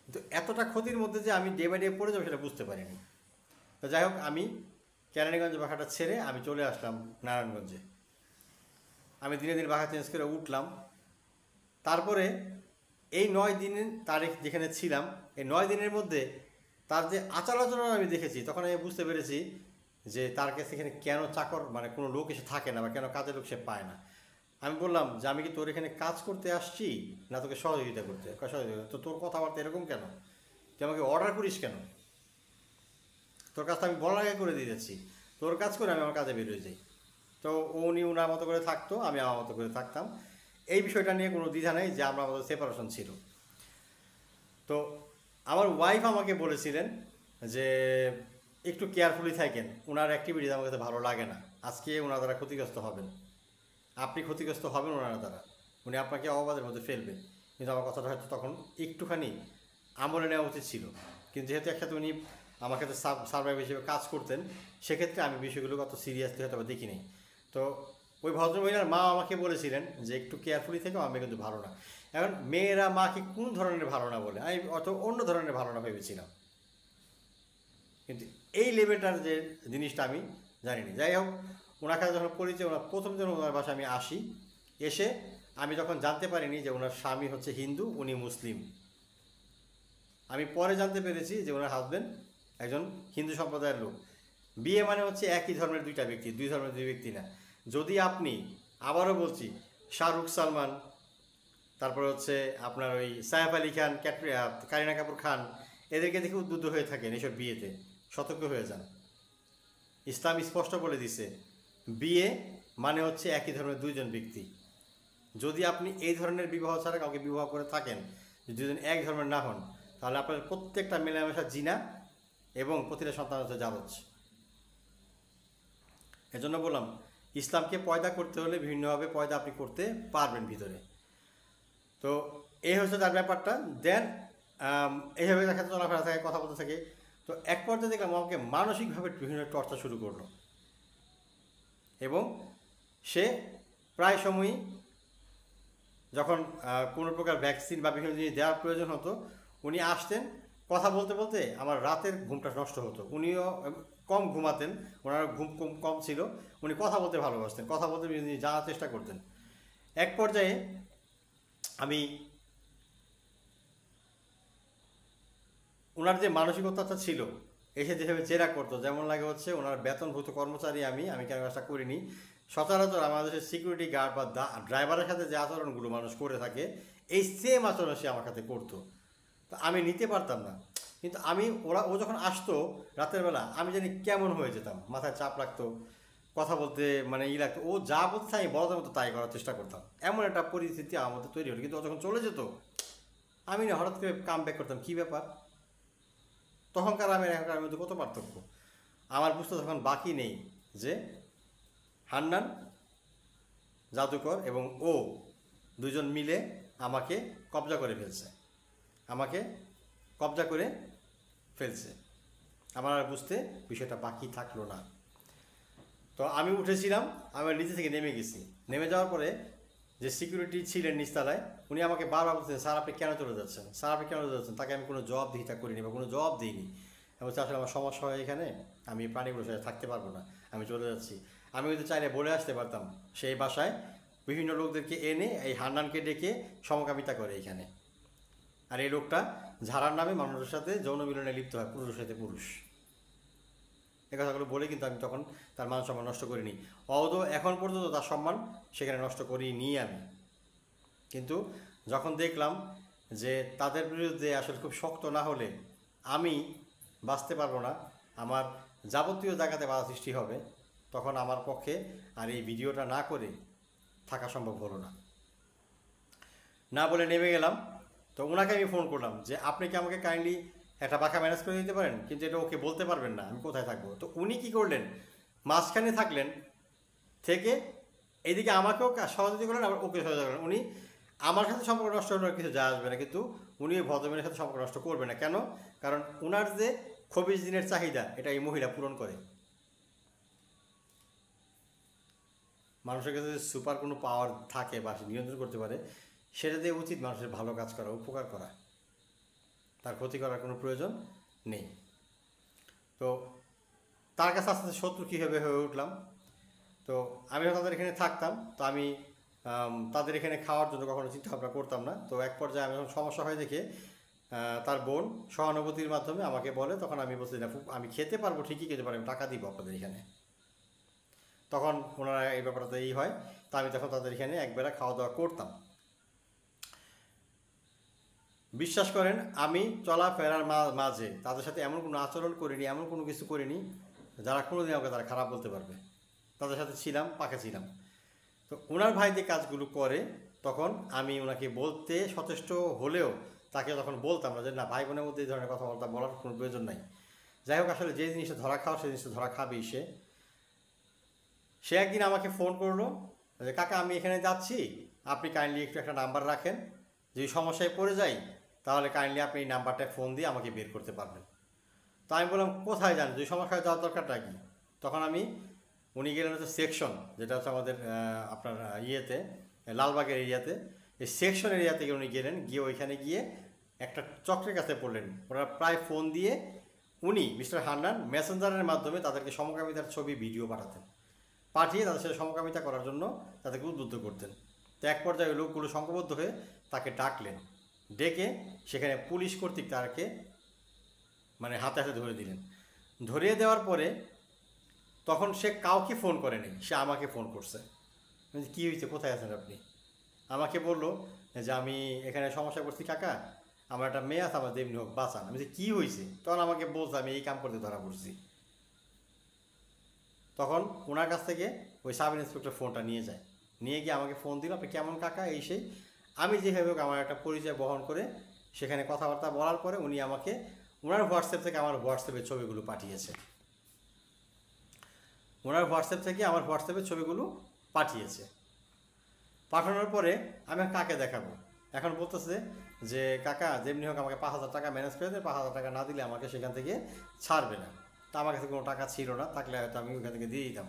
কিন্তু এতটা ক্ষতির মধ্যে যে আমি ডে বাই ডে পড়ে যাবো সেটা বুঝতে পারিনি। তো যাই হোক, আমি কেরানীগঞ্জ বাসাটা ছেড়ে আমি চলে আসলাম নারায়ণগঞ্জে। আমি দিনে দিন বাসা চেঞ্জ করে উঠলাম। তারপরে এই 9 দিনের তারিখ যেখানে ছিলাম, এই 9 দিনের মধ্যে তার যে আচার আচরণ আমি দেখেছি, তখন আমি বুঝতে পেরেছি যে তার কাছে এখানে কেন চাকর মানে কোনো লোক এসে থাকে না বা কেন কাজের লোক সে পায় না। আমি বললাম যে আমি কি তোর এখানে কাজ করতে আসছি না তোকে সহযোগিতা করতে? সহযোগিতা। তো তোর কথাবার্তা এরকম কেন? তুই আমাকে অর্ডার করিস কেন? তোর কাজটা আমি বলার আগে করে দিয়ে যাচ্ছি, তোর কাজ করে আমি আমার কাজে বেরোয় যাই। তো উনি ওনার মতো করে থাকতো, আমি আমার মতো করে থাকতাম। এই বিষয়টা নিয়ে কোনো দ্বিধা নেই যে আমরা আমাদের সেপারেশন ছিল। তো আমার ওয়াইফ আমাকে বলেছিলেন যে একটু কেয়ারফুলি থাকেন, ওনার অ্যাক্টিভিটিস আমার কাছে ভালো লাগে না, আজকে ওনার দ্বারা ক্ষতিগ্রস্ত হবেন, আপনি ক্ষতিগ্রস্ত হবেন ওনার দ্বারা, উনি আপনাকে অবাধের মধ্যে ফেলবেন। কিন্তু আমার কথাটা হয়তো তখন একটুখানি আমলে নেওয়া উচিত ছিল। কিন্তু যেহেতু একসাথে উনি আমার কাছে সার্ভাইভ হিসেবে কাজ করতেন, সেক্ষেত্রে আমি বিষয়গুলোকে অত সিরিয়াসলি হয়তো দেখি নাই। তো ওই ভদ্রমহিলার মা আমাকে বলেছিলেন যে একটু কেয়ারফুলি থেকেও, আমি কিন্তু ভালো না। এখন মেয়েরা মাকে কোন ধরনের ভালো না বলে, আমি অত অন্য ধরনের ভালো না ভেবেছিলাম, কিন্তু এই লেভেলটার যে জিনিসটা আমি জানিনি। যাই হোক, ওনার কাছে যখন পরিচয়, ওনার প্রথম দিন ওনার বাসায় আমি আসি, এসে আমি তখন জানতে পারিনি যে ওনার স্বামী হচ্ছে হিন্দু, উনি মুসলিম। আমি পরে জানতে পেরেছি যে ওনার হাজব্যান্ড একজন হিন্দু সম্প্রদায়ের লোক। বিয়ে মানে হচ্ছে একই ধর্মের দুইটা ব্যক্তি, দুই ধর্মের দুই ব্যক্তি না। যদি আপনি, আবারও বলছি, শাহরুখ সালমান, তারপর হচ্ছে আপনার ওই সাইফ আলী খান, কারিনা কাপুর খান, এদেরকে দেখে উদ্বুদ্ধ হয়ে থাকেন এসব বিয়েতে, সতর্ক হয়ে যান। ইসলাম স্পষ্ট বলে দিছে বিয়ে মানে হচ্ছে একই ধর্মের দুইজন ব্যক্তি। যদি আপনি এই ধরনের বিবাহ ছাড়া কাউকে বিবাহ করে থাকেন, দুজন এক ধর্মের না হন, তাহলে আপনার প্রত্যেকটা মেলামেশা জিনা এবং প্রতিটা সন্তান হচ্ছে জালজ। এজন্য বললাম, ইসলামকে পয়দা করতে হলে বিভিন্নভাবে পয়দা আপনি করতে পারবেন ভিতরে। তো এই হচ্ছে তার ব্যাপারটা। দেন এইভাবে দেখা চলাফেরা থাকে, কথা বলতে থাকে। তো এক পর্যায়ে দেখলাম আমাকে মানসিকভাবে বিভিন্ন টর্চার শুরু করলো, এবং সে প্রায় সময়ই যখন কোনো প্রকার ভ্যাকসিন বা বিভিন্ন জিনিস দেওয়ার প্রয়োজন হতো, উনি আসতেন, কথা বলতে বলতে আমার রাতের ঘুমটা নষ্ট হতো। উনিও কম ঘুমাতেন, ওনার ঘুম কম ছিল, উনি কথা বলতে ভালোবাসতেন, কথা বলতে বিভিন্ন জিনিস জানার চেষ্টা করতেন। এক পর্যায়ে আমি ওনার যে মানসিকতাটা ছিল, এসে যেভাবে জেরা করতো, যেমন লাগে হচ্ছে ওনার বেতনভূত কর্মচারী আমি কেন কাজটা করিনি। সচরাচর আমাদের দেশের সিকিউরিটি গার্ড বা ড্রাইভারের সাথে যে আচরণগুলো মানুষ করে থাকে, এই সেম আচরণ সে আমার সাথে করতো। তো আমি নিতে পারতাম না। কিন্তু ও যখন আসতো রাতের বেলা, আমি জানি কেমন হয়ে যেতাম, মাথায় চাপ লাগতো, কথা বলতে মানে লাগতো। ও যা বলতে আমি বড়দের মতো তাই করার চেষ্টা করতাম, এমন একটা পরিস্থিতি আমার মধ্যে তৈরি হলো। কিন্তু ও যখন চলে যেত, আমি না হঠাৎ করে কাম ব্যাক করতাম, কী ব্যাপার, তখনকার আমি এখনকার মধ্যে কত পার্থক্য। আমার বুঝতে তখন বাকি নেই যে হান্নান জাদুকর এবং ও দুজন মিলে আমাকে কবজা করে ফেলছে, আমার আর বুঝতে বিষয়টা বাকি থাকলো না। তো আমি উঠেছিলাম, আমি নিচে থেকে নেমে গেছি। নেমে যাওয়ার পরে যে সিকিউরিটি ছিলেন নিচতলায়, উনি আমাকে বারবার বলছেন, স্যার আপনি কেন চলে যাচ্ছেন, স্যার আপনি কেন চলে যাচ্ছেন। তাকে আমি কোনো জবাবদিহিতা করিনি বা কোনো জবাব দিইনি। আমি বলছি আসলে আমার সমস্যা হয় এখানে, আমি প্রাণীগুলোর সাথে থাকতে পারবো না, আমি চলে যাচ্ছি। আমি কিন্তু চাইলে বলে আসতে পারতাম, সেই বাসায় বিভিন্ন লোকদেরকে এনে এই হান্নানকে ডেকে সমকামিতা করে এখানে। আর এই লোকটা ঝাড়ার নামে মানুষের সাথে যৌন মিলনে লিপ্ত হয়, পুরুষের সাথে পুরুষ। এ কথাগুলো বলে কিন্তু আমি তখন তার মান সম্মান নষ্ট করিনি। এখন পর্যন্ত তার সম্মান সেখানে নষ্ট করিনি আমি। কিন্তু যখন দেখলাম যে তাদের বিরুদ্ধে আসলে খুব শক্ত না হলে আমি বাঁচতে পারবো না, আমার যাবতীয় জায়গাতে বাধা সৃষ্টি হবে, তখন আমার পক্ষে আর এই ভিডিওটা না করে থাকা সম্ভব হলো না বলে নেমে গেলাম। তো ওনাকে আমি ফোন করলাম যে আপনি কি আমাকে কাইন্ডলি একটা বাঁকা ম্যানেজ করে দিতে পারেন, কিন্তু এটা ওকে বলতে পারবেন না আমি কোথায় থাকবো। তো উনি কী করলেন, মাঝখানে থাকলেন, থেকে এইদিকে আমাকেও সহযোগিতা করলেন, আবার ওকে সহযোগিতা করলেন। উনি আমার সাথে সম্পর্ক নষ্ট হলে কিছু যায় আসবে না, কিন্তু উনি ওই ভদ্রমের সাথে সম্পর্ক নষ্ট করবে না। কেন? কারণ ওনার যে 24 দিনের চাহিদা এটা এই মহিলা পূরণ করে। মানুষের কাছে যদি সুপার কোনো পাওয়ার থাকে বা সে নিয়ন্ত্রণ করতে পারে, সেটা দিয়ে উচিত মানুষের ভালো কাজ করা, উপকার করা, তার ক্ষতি করার কোনো প্রয়োজন নেই। তো তার কাছে আস্তে আস্তে শত্রু কীভাবে হয়ে উঠলাম। তো আমি তাদের এখানে থাকতাম, তো আমি তাদের এখানে খাওয়ার জন্য কখনো চিন্তা ভাবনা করতাম না। তো এক পর্যায়ে আমি যখন সমস্যা হয় দেখে তার বোন সহানুভূতির মাধ্যমে আমাকে বলে, তখন আমি বলছি না আমি খেতে পারবো ঠিকই, খেতে পারবো, আমি টাকা দিব আপনাদের এখানে। তখন ওনারা এই ব্যাপারটা এই হয়, তো আমি তখন তাদের এখানে একবেলা খাওয়া দাওয়া করতাম। বিশ্বাস করেন আমি চলাফেরার মাঝে তাদের সাথে এমন কোনো আচরণ করিনি, এমন কোনো কিছু করিনি যারা কোনোদিন আমাকে তারা খারাপ বলতে পারবে। তাদের সাথে ছিলাম, পাকে ছিলাম। তো ওনার ভাই যে কাজগুলো করে, তখন আমি ওনাকে বলতে সচেষ্ট হলেও তাকে তখন বলতাম না যে না, ভাই বোনের মধ্যে এই ধরনের কথাবার্তা বলার কোনো প্রয়োজন নাই। যাই হোক, আসলে যে জিনিসটা ধরা খাওয়া সেই জিনিসটা ধরা খাবেই সে একদিন আমাকে ফোন করলো যে কাকা আমি এখানে যাচ্ছি, আপনি কাইন্ডলি একটু একটা নাম্বার রাখেন, যদি সমস্যায় পড়ে যাই তাহলে কাইন্ডলি আপনি এই নাম্বারটায় ফোন দিয়ে আমাকে বের করতে পারবেন। তো আমি বললাম কোথায় যান, যদি সমস্যায় যাওয়ার দরকারটা কি? তখন উনি গেলেন হচ্ছে সেকশন, যেটা হচ্ছে আমাদের আপনার ইয়েতে লালবাগের এরিয়াতে, এই সেকশন এরিয়া থেকে উনি গেলেন, গিয়ে ওইখানে গিয়ে একটা চক্রের কাছে পড়লেন। ওরা প্রায় ফোন দিয়ে উনি মিস্টার হান্নান মেসেঞ্জারের মাধ্যমে তাদেরকে সমকামিতার ছবি ভিডিও পাঠিয়ে তাদের সাথে সমকামিতা করার জন্য তাদেরকে উদ্বুদ্ধ করতেন। তো এক পর্যায়ে লোকগুলো সংঘবদ্ধ হয়ে তাকে ডাকলেন, ডেকে সেখানে পুলিশ কর্তৃক তাকে মানে হাতে হাতে ধরে দিলেন। ধরিয়ে দেওয়ার পরে তখন সে কাউকে ফোন করেনি, সে আমাকে ফোন করছে। কী হয়েছে, কোথায় আছেন আপনি? আমাকে বললো যে আমি এখানে সমস্যা করছি কাকা, আমার একটা মেয়ে আছে, আমার যেমনি হোক বাঁচান। আমি যে কী হয়েছে, তখন আমাকে বলছে আমি এই কাম করতে ধরা পড়ছি। তখন ওনার কাছ থেকে ওই সাব ইন্সপেক্টর ফোনটা নিয়ে যায়, নিয়ে গিয়ে আমাকে ফোন দিল, আপনি কেমন কাকা, এই সেই। আমি যেভাবে হোক আমার একটা পরিচয় বহন করে সেখানে কথাবার্তা বলার পরে উনি আমাকে ওনার হোয়াটসঅ্যাপ থেকে আমার হোয়াটসঅ্যাপের ছবিগুলো পাঠিয়েছে। ওনার হোয়াটসঅ্যাপ থেকে আমার হোয়াটসঅ্যাপের ছবিগুলো পাঠিয়েছে। পাঠানোর পরে আমি কাকে দেখাবো? এখন বলতেছে যে কাকা যেমনি হোক আমাকে 5,000 টাকা ম্যানেজ করে দেন, 5,000 টাকা না দিলে আমাকে সেখান থেকে ছাড়বে না। তা আমার কাছে কোনো টাকা ছিল না, থাকলে হয়তো আমি ওখান থেকে দিয়ে দিতাম।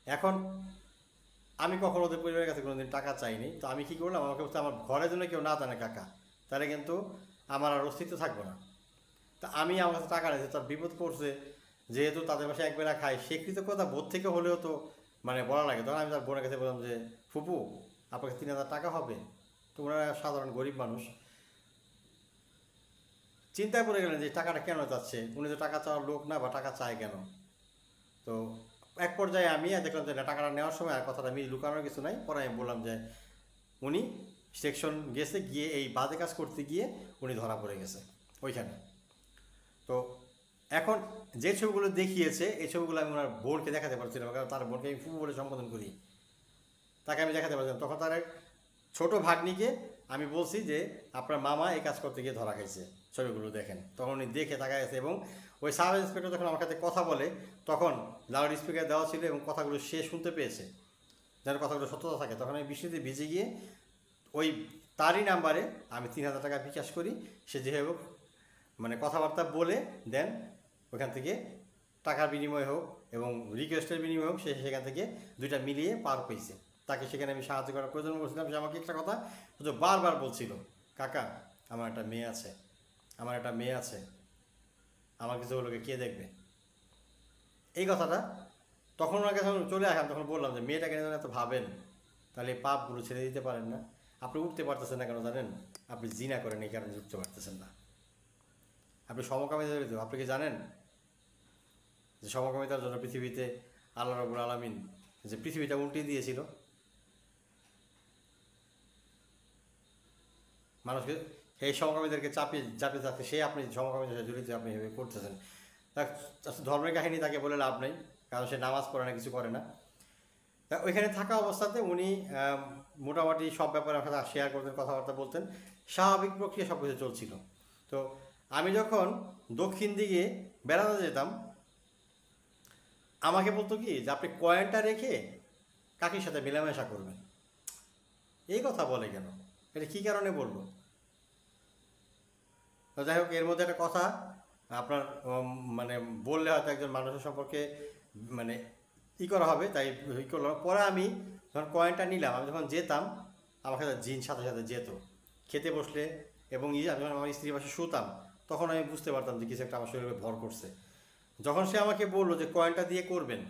এখন আমি কখনো ওদের পরিবারের কাছে কোনোদিন টাকা চাইনি। তো আমি কী করলাম, আমাকে বলতে আমার ঘরের জন্য কেউ না জানে কাকা, তাহলে কিন্তু আমার আর অস্তিত্ব থাকবে না। তা আমি আমার কাছে টাকা নিয়েছি, তার বিপদ পড়ছে, যেহেতু তাদের বাসায় একবেলা খাই, সে কৃতজ্ঞতা বোধ থেকে হলেও তো মানে বলা লাগে। তখন আমি তার বোনের কাছে বললাম যে ফুপু আপনার কাছে 3,000 টাকা হবে? তো ওনারা সাধারণ গরিব মানুষ, চিন্তায় পড়ে গেলেন যে টাকাটা কেন চাচ্ছে, উনি তো টাকা চাওয়ার লোক না, বা টাকা চায় কেন। তো এক পর্যায়ে আমি দেখলাম যে টাকাটা নেওয়ার সময় আর কথাটা আমি লুকানোর কিছু নাই। পরে আমি বললাম যে উনি সেকশন গেছে, গিয়ে এই বাজে কাজ করতে গিয়ে উনি ধরা পড়ে গেছে ওইখানে। তো এখন যে ছবিগুলো দেখিয়েছে এই ছবিগুলো আমি ওনার বোনকে দেখাতে পারছিলাম, কারণ তার বোনকে আমি ফুপু বলে সম্বোধন করি, তাকে আমি দেখাতে পারছিলাম। তখন তার ছোট ভাগ্নিকে আমি বলছি যে আপনার মামা এই কাজ করতে গিয়ে ধরা খাইছে, ছবিগুলো দেখেন। তখন উনি দেখে তাকায় গেছে, এবং ওই সাব ইন্সপেক্টর যখন আমার সাথে কথা বলে তখন লাউড স্পিকার দেওয়া ছিল এবং কথাগুলো সে শুনতে পেয়েছে, যেন কথাগুলো সত্যতা থাকে। তখন আমি বৃষ্টিতে ভিজে গিয়ে ওই তারই নাম্বারে আমি 3,000 টাকা বিকাশ করি। সে যেভাবে মানে কথাবার্তা বলে দেন, ওখান থেকে টাকার বিনিময় হোক এবং রিকোয়েস্টের বিনিময় হোক, সে সেখান থেকে দুইটা মিলিয়ে পার পেয়েছে। তাকে সেখানে আমি সাহায্য করার প্রয়োজন করছিলাম। সে আমাকে একটা কথা শুধু বারবার বলছিল, কাকা আমার একটা মেয়ে আছে, আমার একটা মেয়ে আছে, আমার কিছু লোকে কে দেখবে, এই কথাটা। তখন ওনার কাছে চলে আসলাম, তখন বললাম যে মেয়েটাকে নিয়ে এত ভাবেন, তাহলে এই পাপগুলো ছেড়ে দিতে পারেন না। আপনি উঠতে পারতেছেন না কেন জানেন? আপনি জিনা করেন, এই কারণে উঠতে পারতেছেন না। আপনি সমকামিতা জড়িত, আপনি কি জানেন যে সমকামিতার জন্য পৃথিবীতে আল্লাহ রাব্বুল আলামিন যে পৃথিবীটা উল্টিয়ে দিয়েছিল, মানুষকে এই সমকামীদেরকে চাপিয়ে থাকতে, সে আপনি সমকামিতার সাথে জড়িত, আপনি এভাবে করতেছেন। ধর্মের কাহিনী তাকে বলে লাভ নেই, কারণ সে নামাজ পড়ে না, কিছু করে না। তা ওইখানে থাকা অবস্থাতে উনি মোটামুটি সব ব্যাপারে আমার সাথে শেয়ার করতেন, কথাবার্তা বলতেন, স্বাভাবিক প্রক্রিয়া সব কিছু চলছিল। তো আমি যখন দক্ষিণ দিকে বেড়াতে যেতাম, আমাকে বলতো কি যে আপনি কয়েনটা রেখে কাকির সাথে মেলামেশা করবেন। এই কথা বলে কেন? এটা কী কারণে বলবো? তো যাই হোক, এর মধ্যে একটা কথা আপনার মানে বললে হয়তো একজন মানুষের সম্পর্কে মানে করা হবে, তাই করলাম। পরে আমি যখন কয়েনটা নিলাম, আমি যখন যেতাম আমার সাথে জিন সাথে সাথে যেত খেতে বসলে, এবং আমি যখন আমার স্ত্রীর পাশে শুতাম তখন আমি বুঝতে পারতাম যে কিছু একটা আমার শরীরে ভর করছে। যখন সে আমাকে বললো যে কয়েনটা দিয়ে করবেন,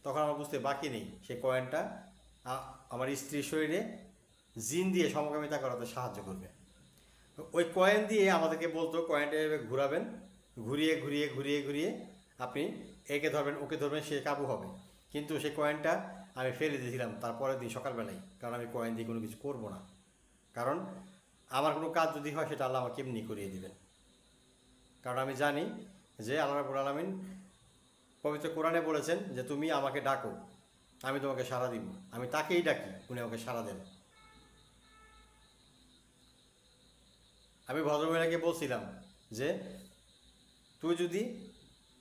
তখন আমার বুঝতে বাকি নেই সে কয়েনটা আমার স্ত্রীর শরীরে জিন দিয়ে সমকামিতা করাতে সাহায্য করবে। ওই কয়েন দিয়ে আমাদেরকে বলতো কয়েনটা ঘুরাবেন, ঘুরিয়ে ঘুরিয়ে ঘুরিয়ে ঘুরিয়ে আপনি একে ধরবেন ওকে ধরবেন, সে কাবু হবে। কিন্তু সেই কয়েনটা আমি ফেলে দিয়েছিলাম তারপরের দিন সকালবেলায়, কারণ আমি কয়েন দিয়ে কোনো কিছু করবো না। কারণ আমার কোনো কাজ যদি হয় সেটা আল্লাহ আমাকে এমনি করিয়ে দিবেন। কারণ আমি জানি যে আল্লাহ রাব্বুল আলামিন পবিত্র কোরআনে বলেছেন যে তুমি আমাকে ডাকো, আমি তোমাকে সাড়া দিব। আমি তাকেই ডাকি, উনি আমাকে সাড়া দেন। আমি ভদ্রমহিলাকে বলছিলাম যে তুই যদি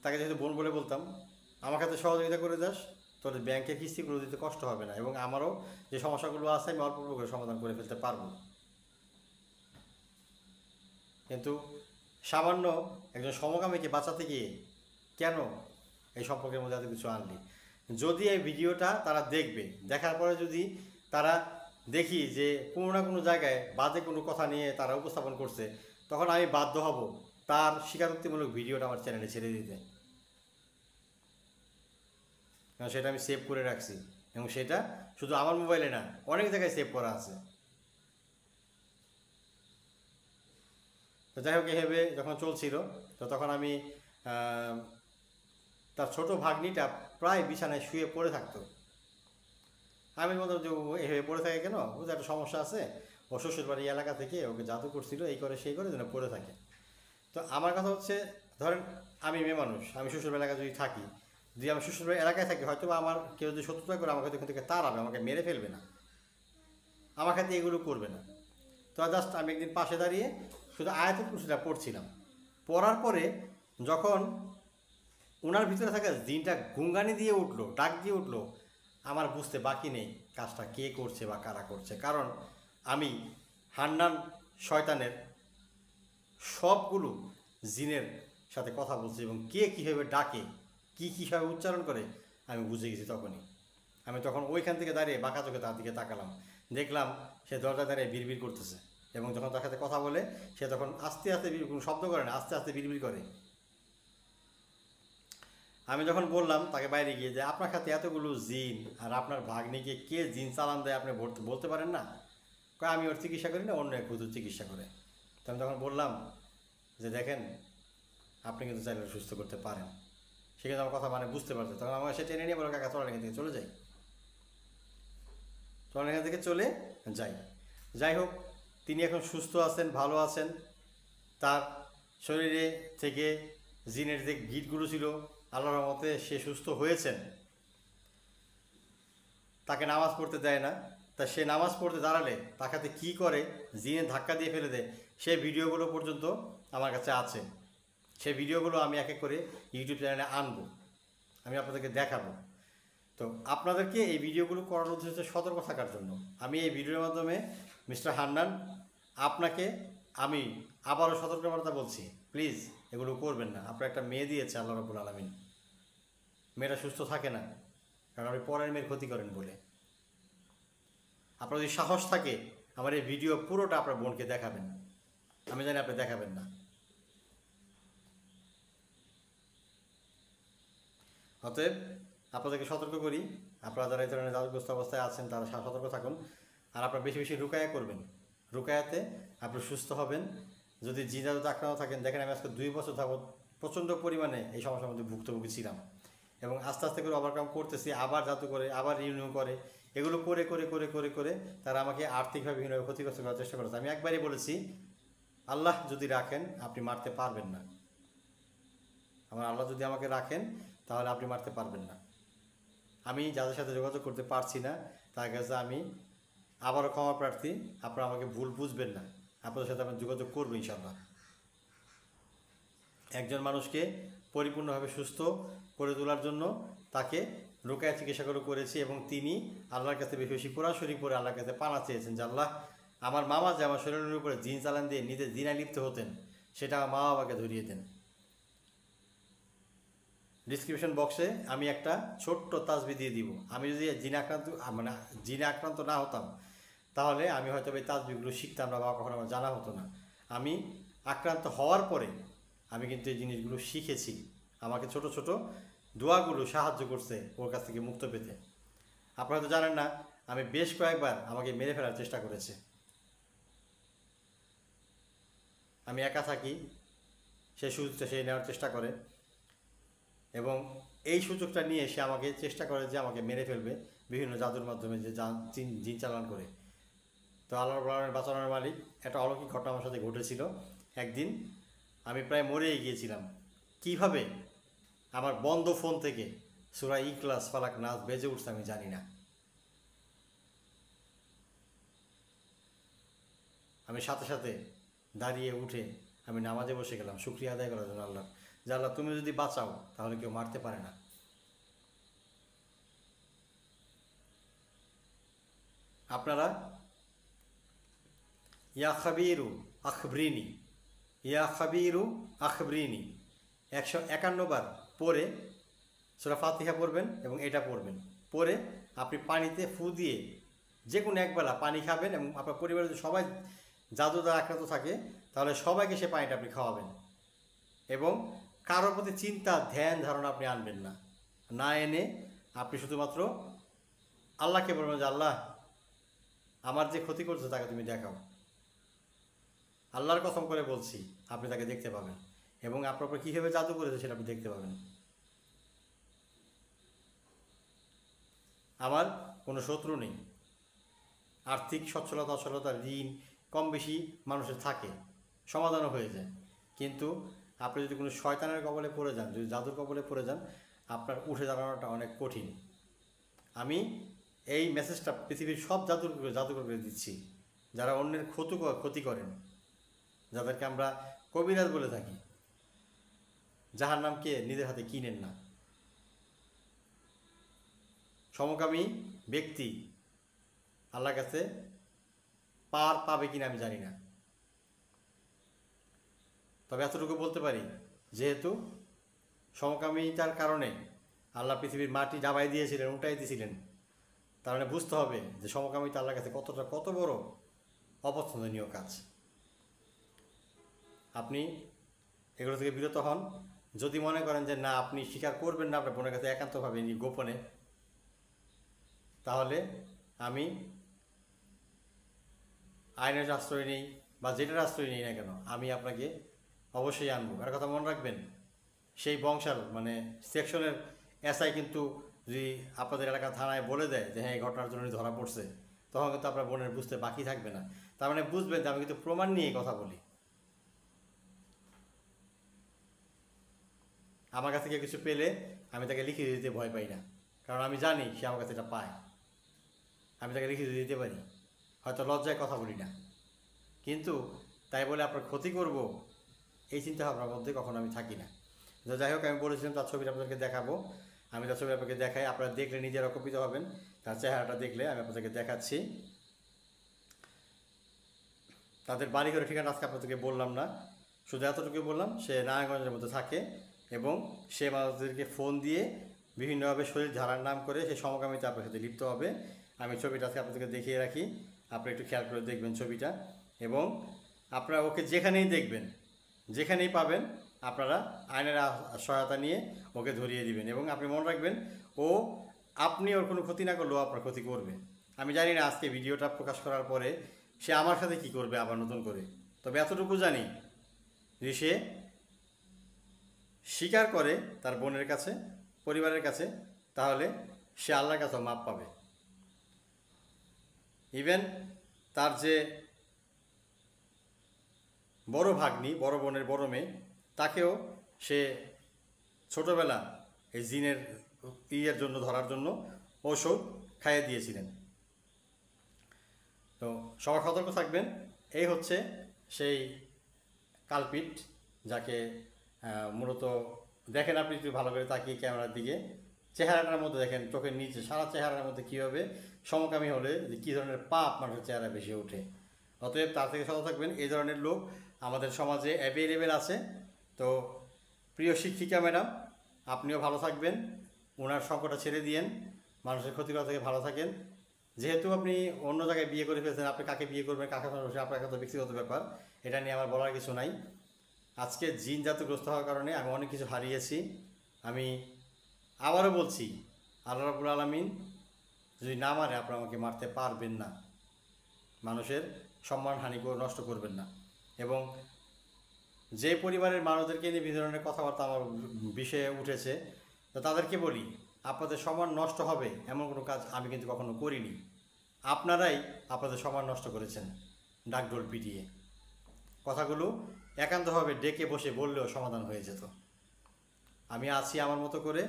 তাকে যেহেতু বোন বলে বলতাম, আমার কাছে সহযোগিতা করে যাস, তোর ব্যাংকের কিস্তিগুলো দিতে কষ্ট হবে না, এবং আমারও যে সমস্যাগুলো আছে আমি অল্প অল্প করে সমাধান করে ফেলতে পারবো। কিন্তু সামান্য একজন সমকামীকে বাঁচাতে গিয়ে কেন এই সম্পর্কের মধ্যে এত কিছু আনলি? যদি এই ভিডিওটা তারা দেখবে, দেখার পরে যদি তারা দেখি যে কোনো না কোনো জায়গায় বাজে কোনো কথা নিয়ে তারা উপস্থাপন করছে, তখন আমি বাধ্য হব তার স্বীকারোক্তিমূলক ভিডিওটা আমার চ্যানেলে ছেড়ে দিতে। কারণ সেটা আমি সেভ করে রাখছি, এবং সেটা শুধু আমার মোবাইলে না, অনেক জায়গায় সেভ করা আছে। তো যাই হোক, এভাবে যখন চলছিল, তো তখন আমি তার ছোট ভাগ্নিটা প্রায় বিছানায় শুয়ে পড়ে থাকতো। আমি বলতাম যে ও এভাবে পড়ে থাকে কেন, ও তো একটা সমস্যা আছে, ও শ্বশুরবাড়ি এলাকা থেকে ওকে জাদু করছিল, এই করে সেই করে যেন পড়ে থাকে। তো আমার কথা হচ্ছে, ধরেন আমি মেয়ে মানুষ, আমি শ্বশুর এলাকায় যদি থাকি, যদি আমি শ্বশুর এলাকায় থাকি, হয়তো বা আমার কেউ যদি শত্রুতা করে আমাকে এখান থেকে তাড়াবে, আমাকে মেরে ফেলবে না, আমার খাতে এগুলো করবে না। তো জাস্ট আমি একদিন পাশে দাঁড়িয়ে শুধু আয়াতুল কুরসিটা পড়ছিলাম। পড়ার পরে যখন ওনার ভিতরে থাকা জিনটা গুঙ্গানি দিয়ে উঠলো, ডাক দিয়ে উঠলো, আমার বুঝতে বাকি নেই কাজটা কে করছে বা কারা করছে। কারণ আমি হান্নান শয়তানের সবগুলো জিনের সাথে কথা বলছি, এবং কে কীভাবে ডাকে, কীভাবে উচ্চারণ করে আমি বুঝে গেছি। আমি তখন ওইখান থেকে দাঁড়িয়ে বাঁকা চোখে তার দিকে তাকালাম, দেখলাম সে দরজা দাঁড়িয়ে বিড়বিড় করতেছে, এবং যখন তার সাথে কথা বলে সে তখন আস্তে আস্তে কোনো শব্দ করে না, আস্তে আস্তে বিড়বিড় করে। আমি যখন বললাম তাকে বাইরে গিয়ে যে আপনার সাথে এতগুলো জিন, আর আপনার ভাগ্নিকে কে জিন চালান দেয় আপনি বলতে পারেন না? আমি ওর চিকিৎসা করি না, অন্য এক হুজুর চিকিৎসা করে। তো আমি তখন বললাম যে দেখেন, আপনি কিন্তু চাইলে সুস্থ করতে পারেন। সে কিন্তু আমার কথা মানে বুঝতে পারছে। তখন আমার সে টেনে নিয়ে বলো কাকা চলেন এখান থেকে চলে যাই, চলেন এখান থেকে চলে যাই। যাই হোক, তিনি এখন সুস্থ আছেন, ভালো আছেন। তার শরীরে থেকে জিনের যে গিটগুলো ছিল আল্লাহর রহমতে সে সুস্থ হয়েছেন। তাকে নামাজ পড়তে দেয় না, তা সে নামাজ পড়তে দাঁড়ালে তার কাছে কী করে জিনে ধাক্কা দিয়ে ফেলে দেয়, সেই ভিডিওগুলো পর্যন্ত আমার কাছে আছে। সেই ভিডিওগুলো আমি এক এক করে ইউটিউব চ্যানেলে আনবো, আমি আপনাদেরকে দেখাবো। তো আপনাদেরকে এই ভিডিওগুলো করার উদ্দেশ্যে সতর্ক থাকার জন্য আমি এই ভিডিওর মাধ্যমে মিস্টার হান্নান আপনাকে আমি আবারও সতর্কবার্তা বলছি, প্লিজ এগুলো করবেন না। আপনার একটা মেয়ে দিয়েছে আল্লাহ রাব্বুল আলামিন, মেয়েটা সুস্থ থাকে না, কারণ আপনি পরের মেয়ের ক্ষতি করেন বলে। আপনার যদি সাহস থাকে আমার এই ভিডিও পুরোটা আপনার বোনকে দেখাবেন, আমি জানি আপনি দেখাবেন না। অতএব আপনাদেরকে সতর্ক করি, আপনারা যারা এই ধরনের জাদুগ্রস্ত অবস্থায় আছেন তারা সতর্ক থাকুন। আর আপনারা বেশি বেশি রুকায়া করবেন, রুকায়াতে আপনি সুস্থ হবেন। যদি জিন জাদুতে আক্রান্ত থাকেন, দেখেন আমি আজকে 2 বছর যাবৎ প্রচণ্ড পরিমাণে এই সমস্যার মধ্যে ভুক্তভোগী ছিলাম, এবং আস্তে আস্তে করে ওভারকাম করতেছি। আবার জাদু করে, আবার রিনিউ করে, এগুলো করে করে করে করে করে তারা আমাকে আর্থিকভাবে বিভিন্নভাবে ক্ষতিগ্রস্ত করার চেষ্টা করেছে। আমি একবারই বলেছি, আল্লাহ যদি রাখেন আপনি মারতে পারবেন না। আমার আল্লাহ যদি আমাকে রাখেন তাহলে আপনি মারতে পারবেন না। আমি যাদের সাথে যোগাযোগ করতে পারছি না তার কাছে আমি আবারও ক্ষমা প্রার্থী, আপনারা আমাকে ভুল বুঝবেন না, আপনাদের সাথে আমি যোগাযোগ করবো ইনশাল্লাহ। একজন মানুষকে পরিপূর্ণভাবে সুস্থ করে তোলার জন্য তাকে রুকায়া চিকিৎসা করেছি এবং তিনি আল্লাহর কাছে বেশি বেশি সরাসরি করে আল্লাহর কাছে পানা চেয়েছেন যে আল্লাহ আমার মামা যে আমার শরীরের উপরে জিন চালান দিয়ে নিজে জিনায় লিপ্ত হতেন সেটা আমার মা বাবাকে ধরিয়ে দেন। ডিসক্রিপশন বক্সে আমি একটা ছোট্ট তাসবিহ দিয়ে দিব। আমি যদি জিনে আক্রান্ত না হতাম তাহলে আমি হয়তো এই তাসবিহগুলো শিখতাম না বা কখনো আমার জানা হতো না। আমি আক্রান্ত হওয়ার পরে আমি কিন্তু এই জিনিসগুলো শিখেছি। আমাকে ছোট ছোট দোয়াগুলো সাহায্য করছে ওর কাছ থেকে মুক্ত পেতে। আপনারা হয়তো জানেন না, আমি বেশ কয়েকবার আমাকে মেরে ফেলার চেষ্টা করেছে। আমি একা থাকি, সেই সুযোগটা সে নেওয়ার চেষ্টা করে এবং এই সুযোগটা নিয়ে সে আমাকে চেষ্টা করে যে আমাকে মেরে ফেলবে বিভিন্ন জাদুর মাধ্যমে, যে জিন চালান করে। তো আল্লাহর বাঁচানোর মালিক, একটা অলৌকিক ঘটনা আমার সাথে ঘটেছিল। একদিন আমি প্রায় মরেই গিয়েছিলাম। কিভাবে আমার বন্ধ ফোন থেকে সূরা ইখলাস, ফালাক, নাস বেজে উঠছে আমি জানি না। আমি সাথে সাথে দাঁড়িয়ে উঠে আমি নামাজে বসে গেলাম শুকরিয়া আদায় করার জন্য আল্লাহ, যে আল্লাহ তুমি যদি বাঁচাও তাহলে কেউ মারতে পারে না। আপনারা ইয়া খাবিরু আখবরিনি, ইয়া খাবিরু আখবরিনি 151 বার পরে সূরা ফাতিহা পড়বেন এবং এটা পড়বেন। পরে আপনি পানিতে ফু দিয়ে যে কোনো একবেলা পানি খাবেন এবং আপনার পরিবারের যদি সবাই জাদু দ্বারা আক্রান্ত থাকে তাহলে সবাইকে সে পানিটা আপনি খাওয়াবেন এবং কারোর প্রতি চিন্তা ধ্যান ধারণা আপনি আনবেন না। না এনে আপনি শুধুমাত্র আল্লাহকে বলবেন যে আল্লাহ আমার যে ক্ষতি করছে তাকে তুমি দেখাও। আল্লাহর কসম করে বলছি আপনি তাকে দেখতে পাবেন এবং আপনার উপর কীভাবে জাদু করেছে সেটা আপনি দেখতে পাবেন। আমার কোনো শত্রু নেই। আর্থিক সচ্ছলতা অচ্ছলতা ঋণ কম বেশি মানুষের থাকে, সমাধানও হয়ে যায়। কিন্তু আপনি যদি কোনো শয়তানের কবলে পড়ে যান, যদি জাদুর কবলে পড়ে যান, আপনার উঠে দাঁড়ানোটা অনেক কঠিন। আমি এই মেসেজটা পৃথিবীর সব জাদুকরকে দিচ্ছি যারা অন্যের ক্ষতি করেন, যাদেরকে আমরা কবিরাজ বলে থাকি। জাহান্নামকে নিজের হাতে কিনেন না। সমকামী ব্যক্তি আল্লাহর কাছে পাবে কিনা আমি জানি না, তবে এতটুকু বলতে পারি যেহেতু সমকামিতার কারণে আল্লাহ পৃথিবীর মাটি ডাবাই দিয়েছিলেন, উল্টাই দিয়েছিলেন, তার মানে বুঝতে হবে যে সমকামিতা আল্লাহর কাছে কত বড় অপছন্দনীয় কাজ। আপনি এগুলো থেকে বিরত হন। যদি মনে করেন যে না আপনি স্বীকার করবেন না আপনার বোনের কাছে একান্তভাবে গোপনে, তাহলে আমি আইনের আশ্রয় নেই বা যেটার আশ্রয় নেই না কেন, আমি আপনাকে অবশ্যই আনবো। আর কথা মনে রাখবেন, সেই বংশাল মানে সেকশনের এসআই কিন্তু যদি আপনাদের এলাকা থানায় বলে দেয় যে হ্যাঁ এই ঘটনার জন্য ধরা পড়ছে, তখন কিন্তু আপনার বোনের বুঝতে বাকি থাকবে না। তার মানে বুঝবেন যে আমি কিন্তু প্রমাণ নিয়ে কথা বলি। আমার কাছ থেকে কিছু পেলে আমি তাকে লিখে দিতে ভয় পাই না, কারণ আমি জানি সে আমার কাছে এটা পায়। আমি তাকে লিখে দিতে পারি, হয়তো লজ্জায় কথা বলি না, কিন্তু তাই বলে আপনার ক্ষতি করব এই চিন্তা ভাবনার মধ্যে কখনো আমি থাকি না। তো যাই হোক, আমি বলেছিলাম তার ছবিটা আপনাদেরকে দেখাবো। আমি তার ছবি আপনাকে দেখাই, আপনারা দেখলে নিজেরা উপকৃত হবেন। তার চেহারাটা দেখলে আমি আপনাদেরকে দেখাচ্ছি। তাদের বাড়ি ঘরের ঠিকানা আজকে আপনাদেরকে বললাম না, শুধু এতটুকু বললাম সে নারায়ণগঞ্জের মধ্যে থাকে এবং সে মানুষদেরকে ফোন দিয়ে বিভিন্নভাবে শরীর ঝাড়ার নাম করে সে সমকামিতা আপনার সাথে লিপ্ত হবে। আমি ছবিটা আজকে আপনাদেরকে দেখিয়ে রাখি, আপনি একটু খেয়াল করে দেখবেন ছবিটা। এবং আপনারা ওকে যেখানেই দেখবেন, যেখানেই পাবেন, আপনারা আইনের সহায়তা নিয়ে ওকে ধরিয়ে দিবেন। এবং আপনি মনে রাখবেন, আপনি ওর কোনো ক্ষতি না করলেও আপনার ক্ষতি করবে। আমি জানি না আজকে ভিডিওটা প্রকাশ করার পরে সে আমার সাথে কি করবে আবার নতুন করে, তবে এতটুকু জানি যে সে স্বীকার করে তার বোনের কাছে, পরিবারের কাছে, তাহলে সে আল্লাহর কাছেও মাপ পাবে। ইভেন তার যে বড় ভাগ্নি, বড় বোনের বড় মেয়ে, তাকেও সে ছোটবেলা এই জিনের জন্য ধরার জন্য ঔষধ খাইয়ে দিয়েছিলেন। তো সবার সতর্ক থাকবেন। এই হচ্ছে সেই কালপিট, যাকে মূলত দেখেন আপনি একটু ভালো করে তাকিয়ে ক্যামেরার দিকে, চেহারাটার মধ্যে দেখেন, চোখের নিচে সারা চেহারার মধ্যে কীভাবে সমকামী হলে যে কী ধরনের পাপ মানুষের চেহারা বেশি ওঠে। অতএব তার থেকে সতর্ক থাকবেন। এই ধরনের লোক আমাদের সমাজে অ্যাভেলেবেল আছে। তো প্রিয় শিক্ষিকা ম্যাডাম, আপনিও ভালো থাকবেন, ওনার সংকটটা ছেড়ে দিয়েন, মানুষের ক্ষতি করা থেকে ভালো থাকেন। যেহেতু আপনি অন্য জায়গায় বিয়ে করে ফেলছেন, আপনি কাকে বিয়ে করবেন, কাকে ভালোবাসেন, আপনার কাছে ব্যক্তিগত ব্যাপার, এটা নিয়ে আমার বলার কিছু নাই। আজকে জিন জাতগ্রস্ত হওয়ার কারণে আমি অনেক কিছু হারিয়েছি। আমি আবারও বলছি, আল্লাহ রাব্বুল আলামিন যদি না মারে, আপনারা আমাকে মারতে পারবেন না। মানুষের সম্মানহানি নষ্ট করবেন না। এবং যে পরিবারের মানুষদেরকে নিয়ে বিভিন্ন ধরনের কথাবার্তা আমার বিষয়ে উঠেছে, তো তাদেরকে বলি, আপনাদের সম্মান নষ্ট হবে এমন কোনো কাজ আমি কিন্তু কখনো করিনি। আপনারাই আপনাদের সম্মান নষ্ট করেছেন ডাকডোল পিটিয়ে। কথাগুলো একান্তভাবে ডেকে বসে বললেও সমাধান হয়ে যেত। আমি আছি আমার মতো করে,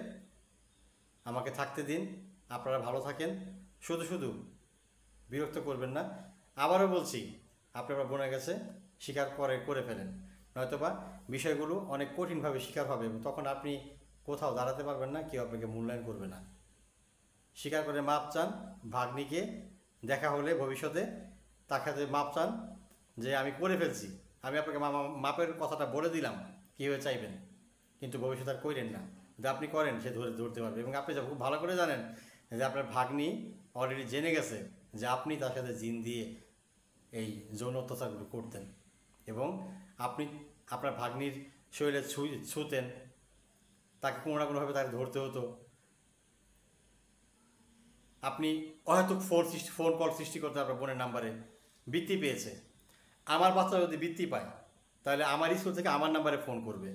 আমাকে থাকতে দিন। আপনারা ভালো থাকেন, শুধু শুধু বিরক্ত করবেন না। আবারও বলছি, আপনারা বনে গেছে স্বীকার করে ফেলেন, নয়তোবা বিষয়গুলো অনেক কঠিনভাবে স্বীকার হবে এবং তখন আপনি কোথাও দাঁড়াতে পারবেন না, কেউ আপনাকে মূল্যায়ন করবে না। স্বীকার করে মাপ চান। ভাগ্নিকে দেখা হলে ভবিষ্যতে তার কাছে মাপ চান যে আমি করে ফেলছি, আমি আপনাকে মাপের কথাটা বলে দিলাম, কীভাবে চাইবেন, কিন্তু ভবিষ্যতে আর কইরেন না। যদি আপনি করেন, সে ধরতে পারবে। এবং আপনি খুব ভালো করে জানেন যে আপনার ভাগ্নি অলরেডি জেনে গেছে যে আপনি তার সাথে জিন দিয়ে এই যৌন অত্যাচারগুলো করতেন এবং আপনি আপনার ভাগ্নির শরীরে ছুতেন, তাকে কোনো না কোনোভাবে তাকে ধরতে হতো। আপনি অহেতুক ফোন কল সৃষ্টি করতে আপনার বোনের নাম্বারে বৃত্তি পেয়েছে। আমার বাচ্চা যদি বৃত্তি পায়, তাহলে আমার স্কুল থেকে আমার নাম্বারে ফোন করবে,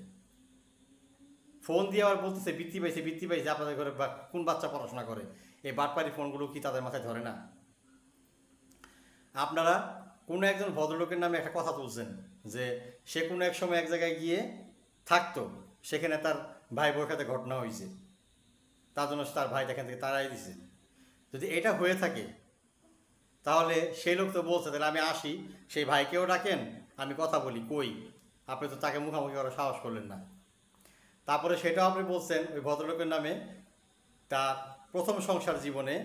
ফোন দিয়ে আবার বলতেছে বৃত্তি পাইছে। আপনাদের ঘরে কোন বাচ্চা পড়াশোনা করে? এই বাটপারি ফোনগুলো কি তাদের মাথায় ধরে না? আপনারা কোনো একজন ভদ্রলোকের নামে একটা কথা তুলছেন যে সে কোনো এক সময় এক জায়গায় গিয়ে থাকতো, সেখানে তার ভাই বোর সাথে ঘটনা হয়েছে, তার জন্য তার ভাই এখান থেকে তাড়াই দিছে। যদি এটা হয়ে থাকে, তাহলে সেই লোক তো বলছে তাহলে আমি আসি, সেই ভাইকেও ডাকেন, আমি কথা বলি। কই, আপনি তো তাকে মুখামুখি করার সাহস করলেন না। তারপরে সেটাও আপনি বলছেন ওই ভদ্রলোকের নামে, তার প্রথম সংসার জীবনে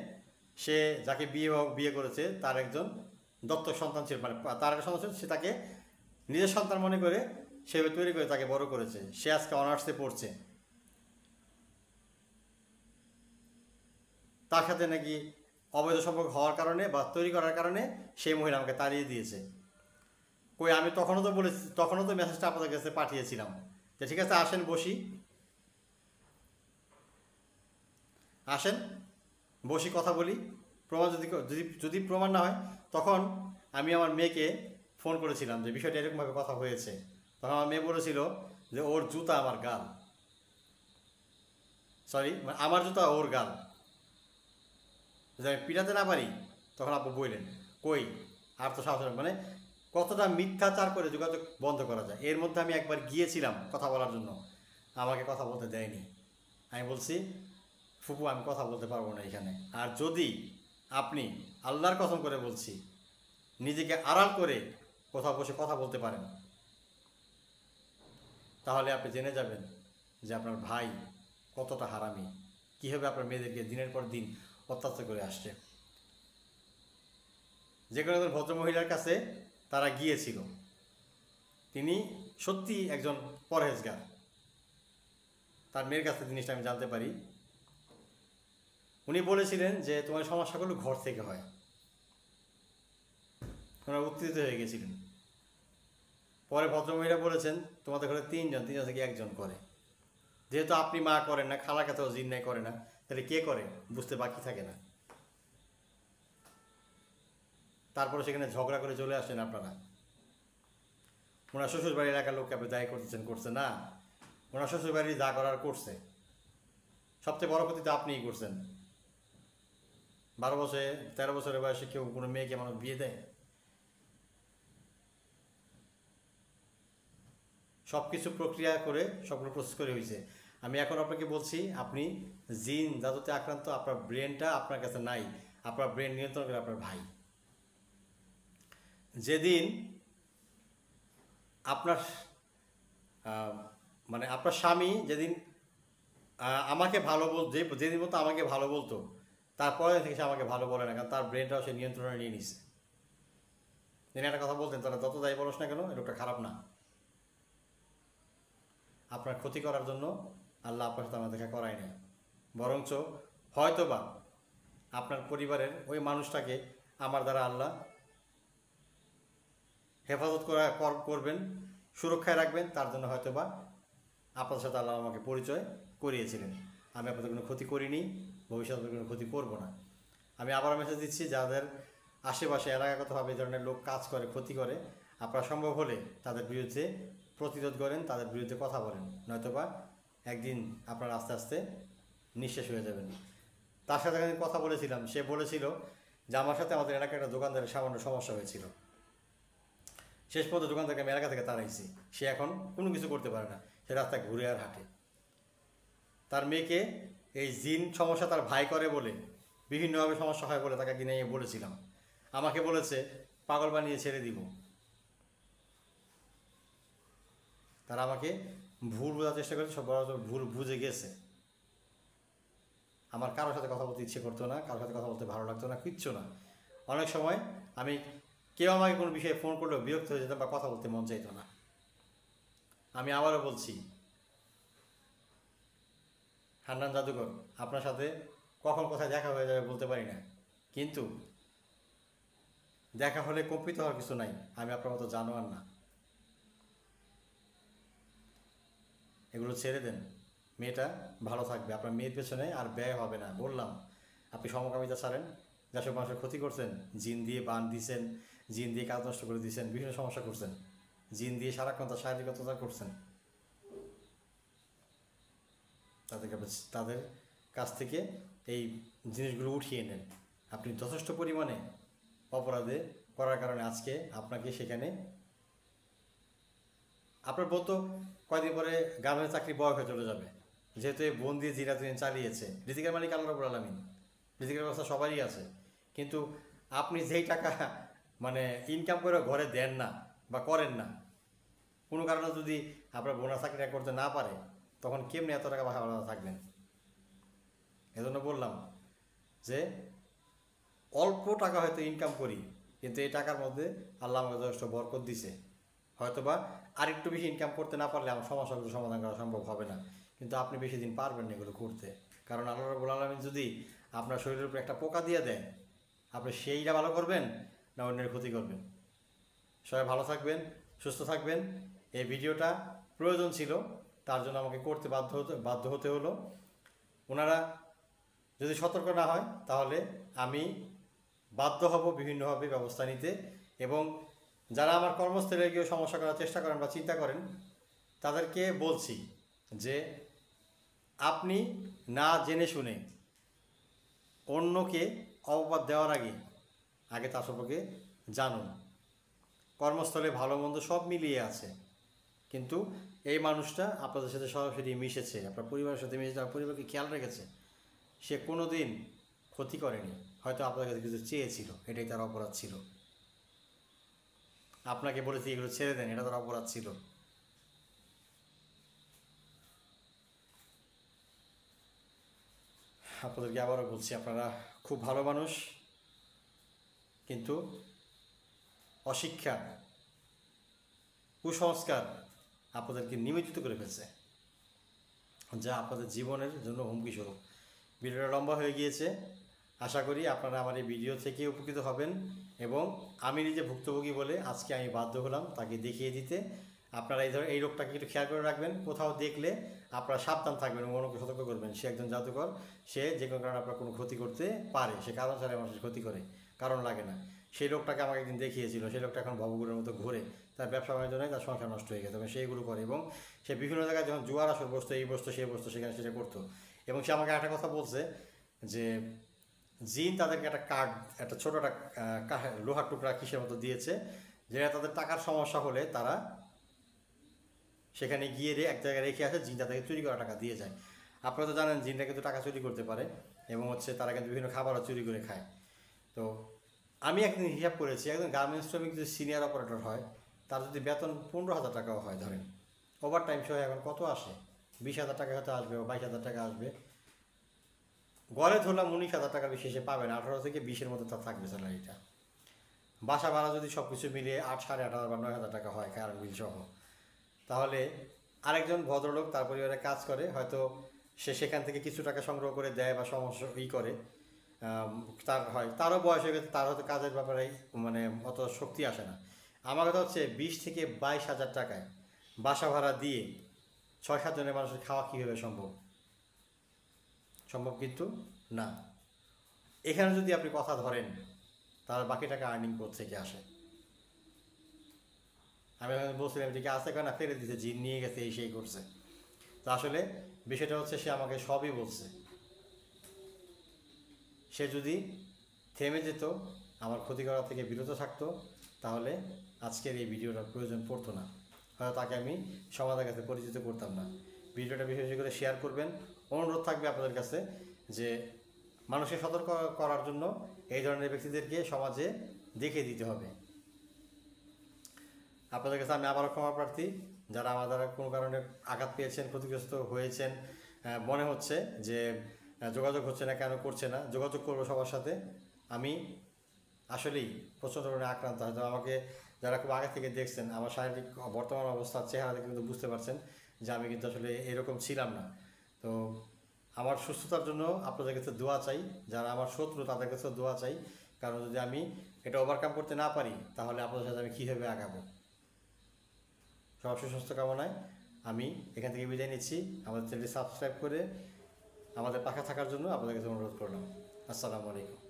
সে যাকে বিয়ে করেছে তার একজন দত্তক সন্তান ছিল, মানে তার একটা সন্তান ছিল, সে তাকে নিজের সন্তান মনে করে সেভাবে তৈরি করে তাকে বড় করেছে। সে আজকে অনার্সে পড়ছে, তার সাথে নাকি অবৈধ সম্পর্ক হওয়ার কারণে বা তৈরি করার কারণে সেই মহিলা আমাকে তাড়িয়ে দিয়েছে। কই, আমি তখনও তো মেসেজটা আপনাদের কাছে পাঠিয়েছিলাম যে ঠিক আছে আসেন, বসি কথা বলি। প্রমাণ যদি প্রমাণ না হয়, তখন আমি আমার মেয়েকে ফোন করেছিলাম যে বিষয়টা এরকমভাবে কথা হয়েছে। তখন আমার মেয়ে বলেছিল যে ওর জুতা আমার গাল, আমার জুতা ওর গাল, যদি আমি পিটাতে না পারি। তখন আপু বললেন কই, আর তো সাহস, মানে কতটা মিথ্যাচার করে যোগাযোগ বন্ধ করা যায়। এর মধ্যে আমি একবার গিয়েছিলাম কথা বলার জন্য, আমাকে কথা বলতে দেয়নি। আমি বলছি ফুপু আমি কথা বলতে পারবো না এখানে। আর যদি আপনি আল্লাহর কসম করে বলছি নিজেকে আড়াল করে কোথাও বসে কথা বলতে পারেন, তাহলে আপনি জেনে যাবেন যে আপনার ভাই কতটা হারামি, কীভাবে আপনার মেয়েদেরকে দিনের পর দিন অত্যাচার করে আসছে। যে কোনো একজন ভদ্রমহিলার কাছে তারা গিয়েছিল, তিনি সত্যি একজন পরহেজগার। তার মেয়ের কাছে জিনিসটা আমি জানতে পারি। উনি বলেছিলেন যে তোমার সমস্যাগুলো ঘর থেকে হয়। ওনারা উত্তেজিত হয়ে গেছিলেন। পরে ভদ্রমহিলা বলেছেন তোমাদের ঘরে তিনজন থেকে একজন করে। যেহেতু আপনি মা করেন না, খালার কাছেও জিন্নাই করে না, তাহলে কে করে বুঝতে বাকি থাকে না। তারপরে সেখানে ঝগড়া করে চলে আসেন আপনারা। ওনার শ্বশুরবাড়ির এলাকার লোককে আপনি দায়ী করছে না, ওনার শ্বশুরবাড়ি যা করার করছে। সবচেয়ে বড় ক্ষতি তো আপনিই করছেন। 13 বছরের বয়সে কেউ কোনো মেয়েকে মানুষ বিয়ে দেয়? সব কিছু প্রক্রিয়া করে সবগুলো প্রসেস করে হয়েছে। আমি এখন আপনাকে বলছি, আপনি জিন জাদুতে আক্রান্ত, আপনার ব্রেনটা আপনার কাছে নাই। আপনার ব্রেন নিয়ন্ত্রণ করে আপনার ভাই। যেদিন আপনার মানে আপনার স্বামী যেদিন আমাকে ভালো যেদিন মতো আমাকে ভালো বলতো, তারপরে থেকে সে আমাকে ভালো বলে না, কারণ তার ব্রেনটাও সে নিয়ন্ত্রণে নিয়ে নিছে। তিনি একটা কথা বলতেন, তারা যত যাই বলস না কেন, এই লোকটা খারাপ না। আপনার ক্ষতি করার জন্য আল্লাহ আপনার সাথে আমার দেখা করায় না, বরঞ্চ হয়তোবা আপনার পরিবারের ওই মানুষটাকে আমার দ্বারা আল্লাহ হেফাজত করবেন, সুরক্ষায় রাখবেন, তার জন্য হয়তোবা আপনাদের সাথে আল্লাহ আমাকে পরিচয় করিয়েছিলেন। আমি আপনাদের কোনো ক্ষতি করিনি, ভবিষ্যতে কোনো ক্ষতি করব না। আমি আবার মেসেজ দিচ্ছি, যাদের আশেপাশে এলাকাগতভাবে এই ধরনের লোক কাজ করে, ক্ষতি করে, আপনারা সম্ভব হলে তাদের বিরুদ্ধে প্রতিরোধ করেন, তাদের বিরুদ্ধে কথা বলেন, নয়তোবা একদিন আপনারা আস্তে আস্তে নিঃশেষ হয়ে যাবেন। তার সাথে আমি কথা বলেছিলাম, সে বলেছিল যে আমার সাথে আমাদের এলাকায় একটা দোকানদারের সামান্য সমস্যা হয়েছিল। শেষ পর্যন্ত দোকানদারকে আমি এলাকা থেকে তাড়াইছি, সে এখন কোনো কিছু করতে পারে না, সে রাস্তায় ঘুরে আর হাঁটে। তার মেয়েকে এই জিন সমস্যা তার ভাই করে বলে, বিভিন্নভাবে সমস্যা হয় বলে তাকে কিনে বলেছিলাম, আমাকে বলেছে পাগল বানিয়ে ছেড়ে দিব। তারা আমাকে ভুল বোঝার চেষ্টা করেছে, সব বড় ভুল বুঝে গেছে। আমার কারোর সাথে কথা বলতে ইচ্ছে করতো না, কারোর সাথে কথা বলতে ভালো লাগতো না, কিচ্ছু না। অনেক সময় আমি কেউ আমাকে কোনো বিষয়ে ফোন করলেও বিরক্ত হয়ে যেতাম বা কথা বলতে মন চাইতো না। আমি আবারও বলছি, হান্নান জাদুকর, আপনার সাথে কখন কোথায় দেখা হয়ে যাবে বলতে পারি না, কিন্তু দেখা হলে কম্পিত হওয়ার কিছু নাই। আমি আপনার মতো জানোয়ার না। এগুলো ছেড়ে দেন, মেয়েটা ভালো থাকবে, আপনার মেয়ের পেছনে আর ব্যয় হবে না। বললাম, আপনি সমকামিতা ছাড়েন, যেসব মানুষের ক্ষতি করছেন, জিন দিয়ে বান দিয়েছেন, জিন দিয়ে কাজ নষ্ট করে দিয়েছেন, বিভিন্ন সমস্যা করছেন, জিন দিয়ে সারাক্ষণ তার শারীরিক অত্যাচার করছেন, তাদের কাছ থেকে এই জিনিসগুলো উঠিয়ে নেন। আপনি যথেষ্ট পরিমাণে অপরাধে করার কারণে আজকে আপনাকে সেখানে, আপনার বউ তো কয়দিন পরে গার্মেন্টস চাকরি বয়স হয়ে চলে যাবে, যেহেতু এই বোন দিয়ে জিরা তুই চালিয়েছে। রিজিকের মালিক আল্লাহ রাব্বুল আলামিন, রিজিকের ব্যবস্থা সবারই আছে, কিন্তু আপনি যেই টাকা মানে ইনকাম করে ঘরে দেন না বা করেন না, কোনো কারণে যদি আপনার বোনার চাকরিটা করতে না পারে, তখন কেমনি এত টাকা বাসা বাড়া থাকবেন? এজন্য বললাম যে অল্প টাকা হয়তো ইনকাম করি, কিন্তু এই টাকার মধ্যে আল্লাহ আমাকে যথেষ্ট বরকত দিছে। হয়তোবা আরেকটু বেশি ইনকাম করতে না পারলে আমার সমস্যাগুলো সমাধান করা সম্ভব হবে না, কিন্তু আপনি বেশি দিন পারবেন না এগুলো করতে। কারণ আল্লাহ রাব্বুল আলামিন যদি আপনার শরীরের উপর একটা পোকা দিয়ে দেয়, আপনি সেইটা ভালো করবেন না অন্যের ক্ষতি করবেন? সবাই ভালো থাকবেন, সুস্থ থাকবেন। এই ভিডিওটা প্রয়োজন ছিল, তার জন্য আমাকে করতে বাধ্য হতে হলো। ওনারা যদি সতর্ক না হয়, তাহলে আমি বাধ্য হব বিভিন্নভাবে ব্যবস্থা নিতে। এবং যারা আমার কর্মস্থলে গিয়ে সমস্যা করার চেষ্টা করেন বা চিন্তা করেন, তাদেরকে বলছি যে আপনি না জেনে শুনে অন্যকে অপবাদ দেওয়ার আগে তার সম্পর্কে জানুন। কর্মস্থলে ভালো মন্দ সব মিলিয়ে আছে, কিন্তু এই মানুষটা আপনাদের সাথে সরাসরি মিশেছে, আপনার পরিবারের সাথে মিশেছে, আপনার পরিবারকে খেয়াল রেখেছে, সে কোনো দিন ক্ষতি করেনি, হয়তো আপনার কাছে কিছু চেয়েছিল, এটাই তার অপরাধ ছিল। আপনাকে বলেছি এগুলো ছেড়ে দেন, এটা তার অপরাধ ছিল। আপনাদেরকে আবারও বলছি, আপনারা খুব ভালো মানুষ, কিন্তু অশিক্ষা, কুসংস্কার আপনাদেরকে নিমজ্জিত করে ফেলছে, যা আপনাদের জীবনের জন্য হুমকি স্বরূপ। ভিডিওটা লম্বা হয়ে গিয়েছে, আশা করি আপনারা আমার এই ভিডিও থেকে উপকৃত হবেন। এবং আমি নিজে ভুক্তভোগী বলে আজকে আমি বাধ্য হলাম তাকে দেখিয়ে দিতে। আপনারা এই রোগটাকে একটু খেয়াল করে রাখবেন, কোথাও দেখলে আপনারা সাবধান থাকবেন এবং অন্যকে সতর্ক করবেন। সে একজন জাদুকর, সে যে কোনো কারণে আপনার কোনো ক্ষতি করতে পারে, সে কারণ ছাড়াই মানুষের ক্ষতি করে, কারণ লাগে না। সেই লোকটাকে আমাকে একদিন দেখিয়েছিল, সেই লোকটা এখন ভবঘুরের মতো ঘুরে, তার ব্যবসা বাণিজ্য নেই, তার সংসার নষ্ট হয়ে গেছে, এবং সেইগুলো করে। এবং সে বিভিন্ন জায়গায় যখন জুয়ার আসর বসতো, এই বসতো সেই বসতো, সেখানে সেটা করতো। এবং সে আমাকে একটা কথা বলছে যে জিন তাদেরকে একটা কার্ড, একটা ছোটো একটা লোহার টুকরা কিসের মতো দিয়েছে, যেটা তাদের টাকার সমস্যা হলে তারা সেখানে গিয়ে এক জায়গায় রেখে আসে, জিন তাদেরকে চুরি করা টাকা দিয়ে যায়। আপনারা তো জানেন জিনটা কিন্তু টাকা চুরি করতে পারে, এবং তারা কিন্তু বিভিন্ন খাবারও চুরি করে খায়। তো আমি একদিন হিসাব করেছি, একজন গার্মেন্টস শ্রমিক যদি সিনিয়র অপারেটর হয়, তার যদি বেতন 15,000 টাকাও হয় ধরেন, ওভার টাইম সহ এখন কত আসে? 20,000 টাকা হয়তো আসবে, ও 22,000 টাকা আসবে, গড়ে ধরলাম 19,000 টাকার বেশি সে পাবে না, 18 থেকে 20-এর মধ্যে তার থাকবে স্যালারিটা। বাসা ভাড়া যদি সব কিছু মিলিয়ে 8,500 বা 9,000 টাকা হয় কারেন্ট বিল সহ, তাহলে আরেকজন ভদ্রলোক তার পরিবারে কাজ করে, হয়তো সে সেখান থেকে কিছু টাকা সংগ্রহ করে দেয় বা সমস্যা করে, তার হয়, তারও বয়স হয়ে গেছে, তার হয়তো কাজের ব্যাপারে মানে অত শক্তি আসে না। আমার কথা হচ্ছে 20 থেকে 22,000 টাকায় বাসা ভাড়া দিয়ে 6-7 জনের মানুষের খাওয়া কীভাবে সম্ভব? সম্ভব কিন্তু না। এখানে যদি আপনি কথা ধরেন, তাহলে বাকি টাকা আর্নিং থেকে আসে? আমি এখন বলছিলাম যে আছে কেন ফেলে দিতে, জিন নিয়ে গেছে, এই সেই করছে। তো আসলে বিষয়টা হচ্ছে সে আমাকে সবই বলছে। সে যদি থেমে যেত, আমার ক্ষতি করা থেকে বিরত থাকতো, তাহলে আজকের এই ভিডিওটার প্রয়োজন পড়তো না, হয়তো তাকে আমি সমাজের কাছে পরিচিত করতাম না। ভিডিওটা বিশেষ করে শেয়ার করবেন। অনুরোধ থাকবে আপনাদের কাছে যে মানুষকে সতর্ক করার জন্য এই ধরনের ব্যক্তিদেরকে সমাজে দেখে দিতে হবে। আপনাদের কাছে আমি আবারও ক্ষমা প্রার্থী, যারা আমার দ্বারা কোনো কারণে আঘাত পেয়েছেন, ক্ষতিগ্রস্ত হয়েছেন, মনে হচ্ছে যে যোগাযোগ হচ্ছে না, কেন করছে না, যোগাযোগ করবো সবার সাথে। আমি আসলেই প্রচণ্ড ধরনের আক্রান্ত। হয়তো আমাকে যারা খুব আগে থেকে দেখছেন, আমার শারীরিক বর্তমান অবস্থার চেহারা দেখে কিন্তু বুঝতে পারছেন যে আমি কিন্তু আসলে এরকম ছিলাম না। তো আমার সুস্থতার জন্য আপনাদের কাছে দোয়া চাই, যারা আমার শত্রু তাদের কাছে দোয়া চাই, কারণ যদি আমি এটা ওভারকাম করতে না পারি, তাহলে আপনাদের সাথে আমি কীভাবে আগাবো। সব সুস্বাস্থ্য কামনায় আমি এখান থেকে বিদায় নিচ্ছি। আমাদের চ্যানেলটি সাবস্ক্রাইব করে আমাদের পাশে থাকার জন্য আপনাদের কাছে অনুরোধ করলাম। আসসালামু আলাইকুম।